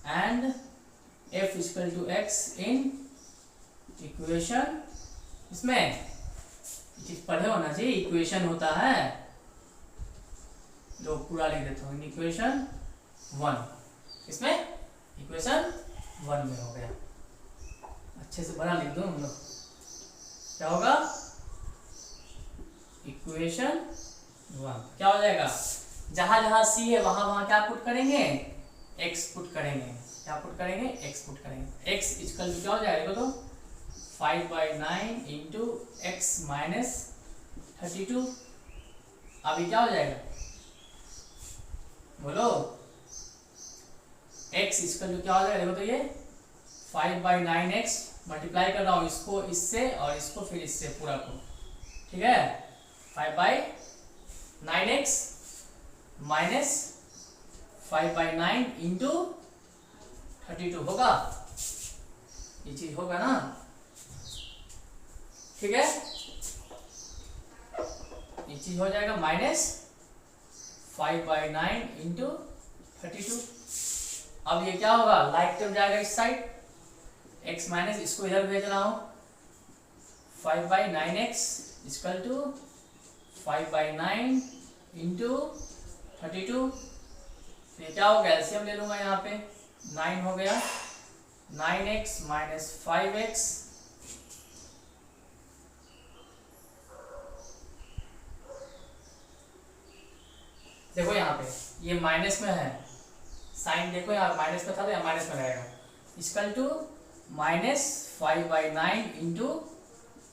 and f equal to x in equation, इसमें चीज पढ़े होना चाहिए, इक्वेशन होता है, लो पूरा लिख देता हूँ, इक्वेशन 1, इसमें इक्वेशन 1 में हो गया, अच्छे से बड़ा लिख दो हम लोग, क्या होगा इक्वेशन 1, क्या हो जाएगा, जहां जहां c है वहां वहां क्या पुट करेंगे, x पुट करेंगे, क्या पुट करेंगे, x पुट करेंगे, x इक्वल टू क्या हो जाएगा देखो तो 5/9 इंटू एक्स माइनस 32, अभी क्या हो जाएगा बोलो, x इक्वल टू क्या हो जाएगा देखो तो ये 5/9x, मल्टीप्लाई कर रहा हूँ इसको इससे और इसको फिर इससे पूरा को, ठीक है, 5/9x माइनस 5/9 इंटू 32 होगा, ये चीज होगा ना, ठीक है, ये चीज हो जाएगा माइनस 5/9 इंटू 32। अब ये क्या होगा, लाइक टर्म जाएगा इस साइड, x माइनस इसको इधर भेज रहा हूं, 5/9x इक्वल टू 5/9 इंटू 32, ये क्या हो गया, एलसीएम ले लूंगा यहाँ पे, 9 हो गया, 9x माइनस 5x, देखो यहाँ पे ये माइनस में है, साइन देखो यहाँ माइनस में था तो यहाँ माइनस में रहेगा, इक्वल टू माइनस 5/9 इंटू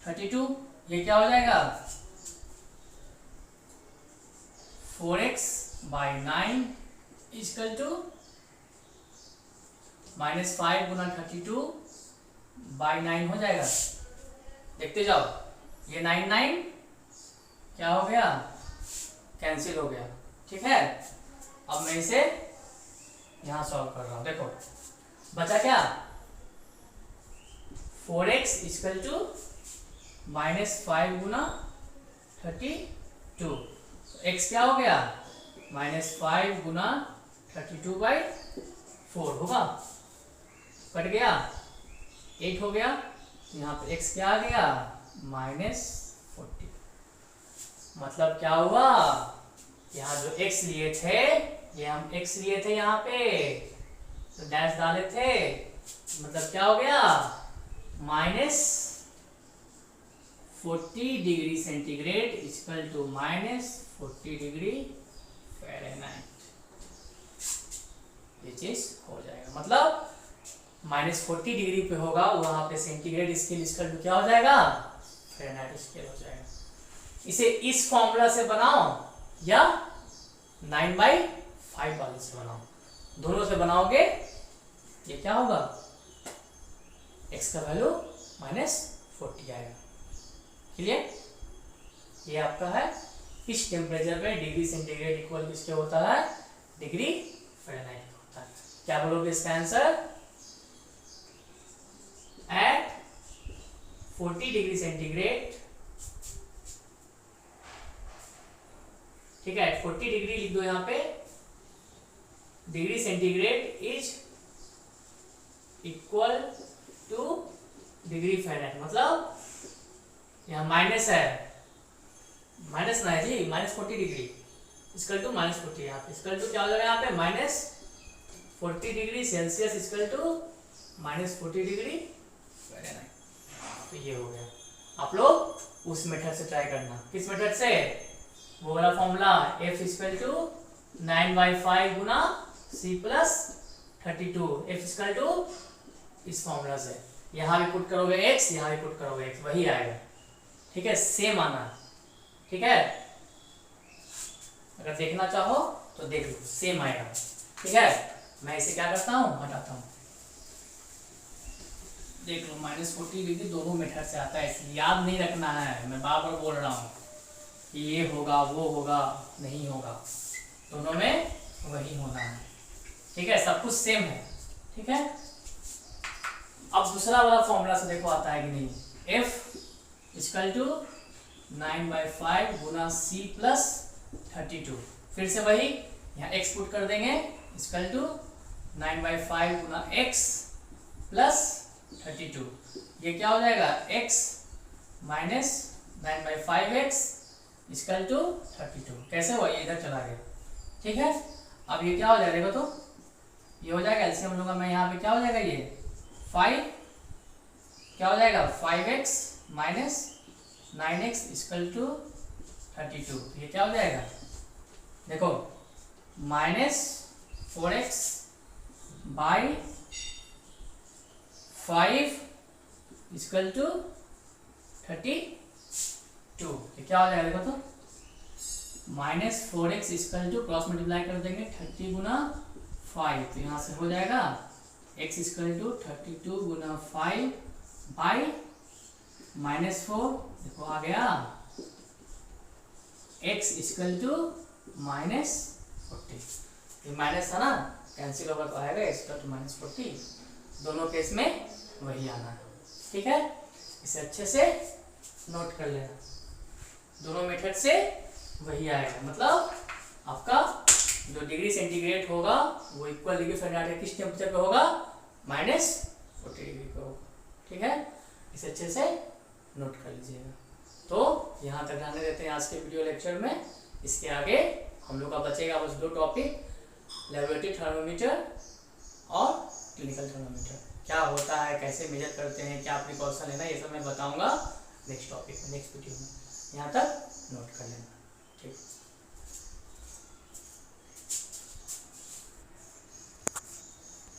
32, ये क्या हो जाएगा 4x/9 इक्वल टू माइनस 5 गुना 32/9 हो जाएगा, देखते जाओ, ये 9 क्या हो गया, कैंसिल हो गया, ठीक है। अब मैं इसे यहां सॉल्व कर रहा हूं, देखो बचा क्या, 4x इक्वल टू माइनस 5 गुना 32, x क्या हो गया माइनस 5 गुना 32/4 होगा, कट गया 8 हो गया, यहाँ पे x क्या आ गया -40, मतलब क्या हुआ, यहाँ जो x लिए थे, ये हम x लिए थे यहाँ पे तो डैश डाले थे, मतलब क्या हो गया -40 degree centigrade equal to -40 degree Fahrenheit, ये चीज हो जाएगा, मतलब -40 डिग्री पे होगा वहां पे सेंटीग्रेड स्केल इक्वल टू क्या हो जाएगा फ़ारेनहाइट स्केल हो जाएगा। इसे इस फॉर्मूला से बनाओ या 9/5 वाले से बनाओ, दोनों से बनाओगे ये क्या होगा, x का वैल्यू -40 आएगा, क्लियर। ये आपका है किस टेम्परेचर पे डिग्री सेंटीग्रेड इक्वल किसके होता है, डिग्री फ़ारेनहाइट होता है, क्या बोलोगे इसका आंसर, एट 40 डिग्री सेंटीग्रेड, ठीक है 40 डिग्री लिख दो यहाँ पे, degree centigrade is equal to degree Fahrenheit, मतलब यहाँ माइनस है, माइनस ना है जी, -40 डिग्री इक्वल टू -40, यहाँ पे इक्वल टू क्या हो जाएगा, यहाँ पे -40 degree Celsius equal to -40 degree Fahrenheit, तो ये हो गया। आप लोग उस मेथड से ट्राई करना, किस मेथड से, वो वाला फॉर्मूला f इक्वल टू 9/5 गुना c plus 32, f equal to इस फॉर्मूला से, यहाँ भी पुट करोगे x, यहाँ भी पुट करोगे x, वही आएगा, ठीक है, सेम आना, ठीक है। अगर देखना चाहो तो देख लो, सेम आएगा। ठीक है, मैं इसे क्या करता हूँ, हटाता हूँ। देख लो -40 डिग्री दोनों मेथड से आता है, इसलिए याद नहीं रखना है, मैं बार बार बोल रहा हूँ कि ये होगा वो होगा, नहीं होगा, दोनों में वही होना है। ठीक है, सब कुछ सेम है। ठीक है, अब दूसरा वाला फॉर्मूला से देखो आता है कि नहीं। F = 9/5 गुना C प्लस 32। फिर से वही यहाँ x पुट कर देंगे, = 9/5 गुना x प्लस 32। ये क्या हो जाएगा, x माइनस 9/5x = 32। कैसे हुआ, ये इधर चला गया। ठीक है, अब ये क्या हो जाएगा, देखो तो ये हो जाएगा, एलसीएम लूंगा मैं यहाँ पे, क्या हो जाएगा ये 5, क्या हो जाएगा 5x माइनस 9x = 32। ये क्या हो जाएगा, देखो -4x बाई 5 = 32। ये क्या हो जाएगा, देखो तो -4x क्रॉस मल्टीप्लाई कर देंगे 30 गुना 5, तो यहाँ से हो जाएगा x = 32 गुना 5 बाई -4, देखो आ गया x = -40। ये माइनस था ना, कैंसिल होगा तो आएगा x = -40। दोनों केस में वही आना है। ठीक है, इसे अच्छे से नोट कर लेना, दोनों मेथड से वही आएगा। मतलब आपका जो डिग्री सेंटीग्रेड होगा वो इक्वल डिग्री फ़ारेनहाइट किस टेम्परेचर पे होगा, -40 डिग्री पे होगा। ठीक है, इसे अच्छे से नोट कर लीजिएगा। तो यहाँ तक रहने देते हैं आज के वीडियो लेक्चर में। इसके आगे हम लोग का बचेगा बस 2 टॉपिक, लेबोरेटरी थर्मोमीटर और क्लिनिकल थर्मोमीटर। क्या होता है, कैसे मेजर करते हैं, क्या प्रिकॉशन लेना, ये सब मैं बताऊंगा नेक्स्ट टॉपिक में, नेक्स्ट वीडियो में। यहाँ तक नोट कर लेना। ठीक।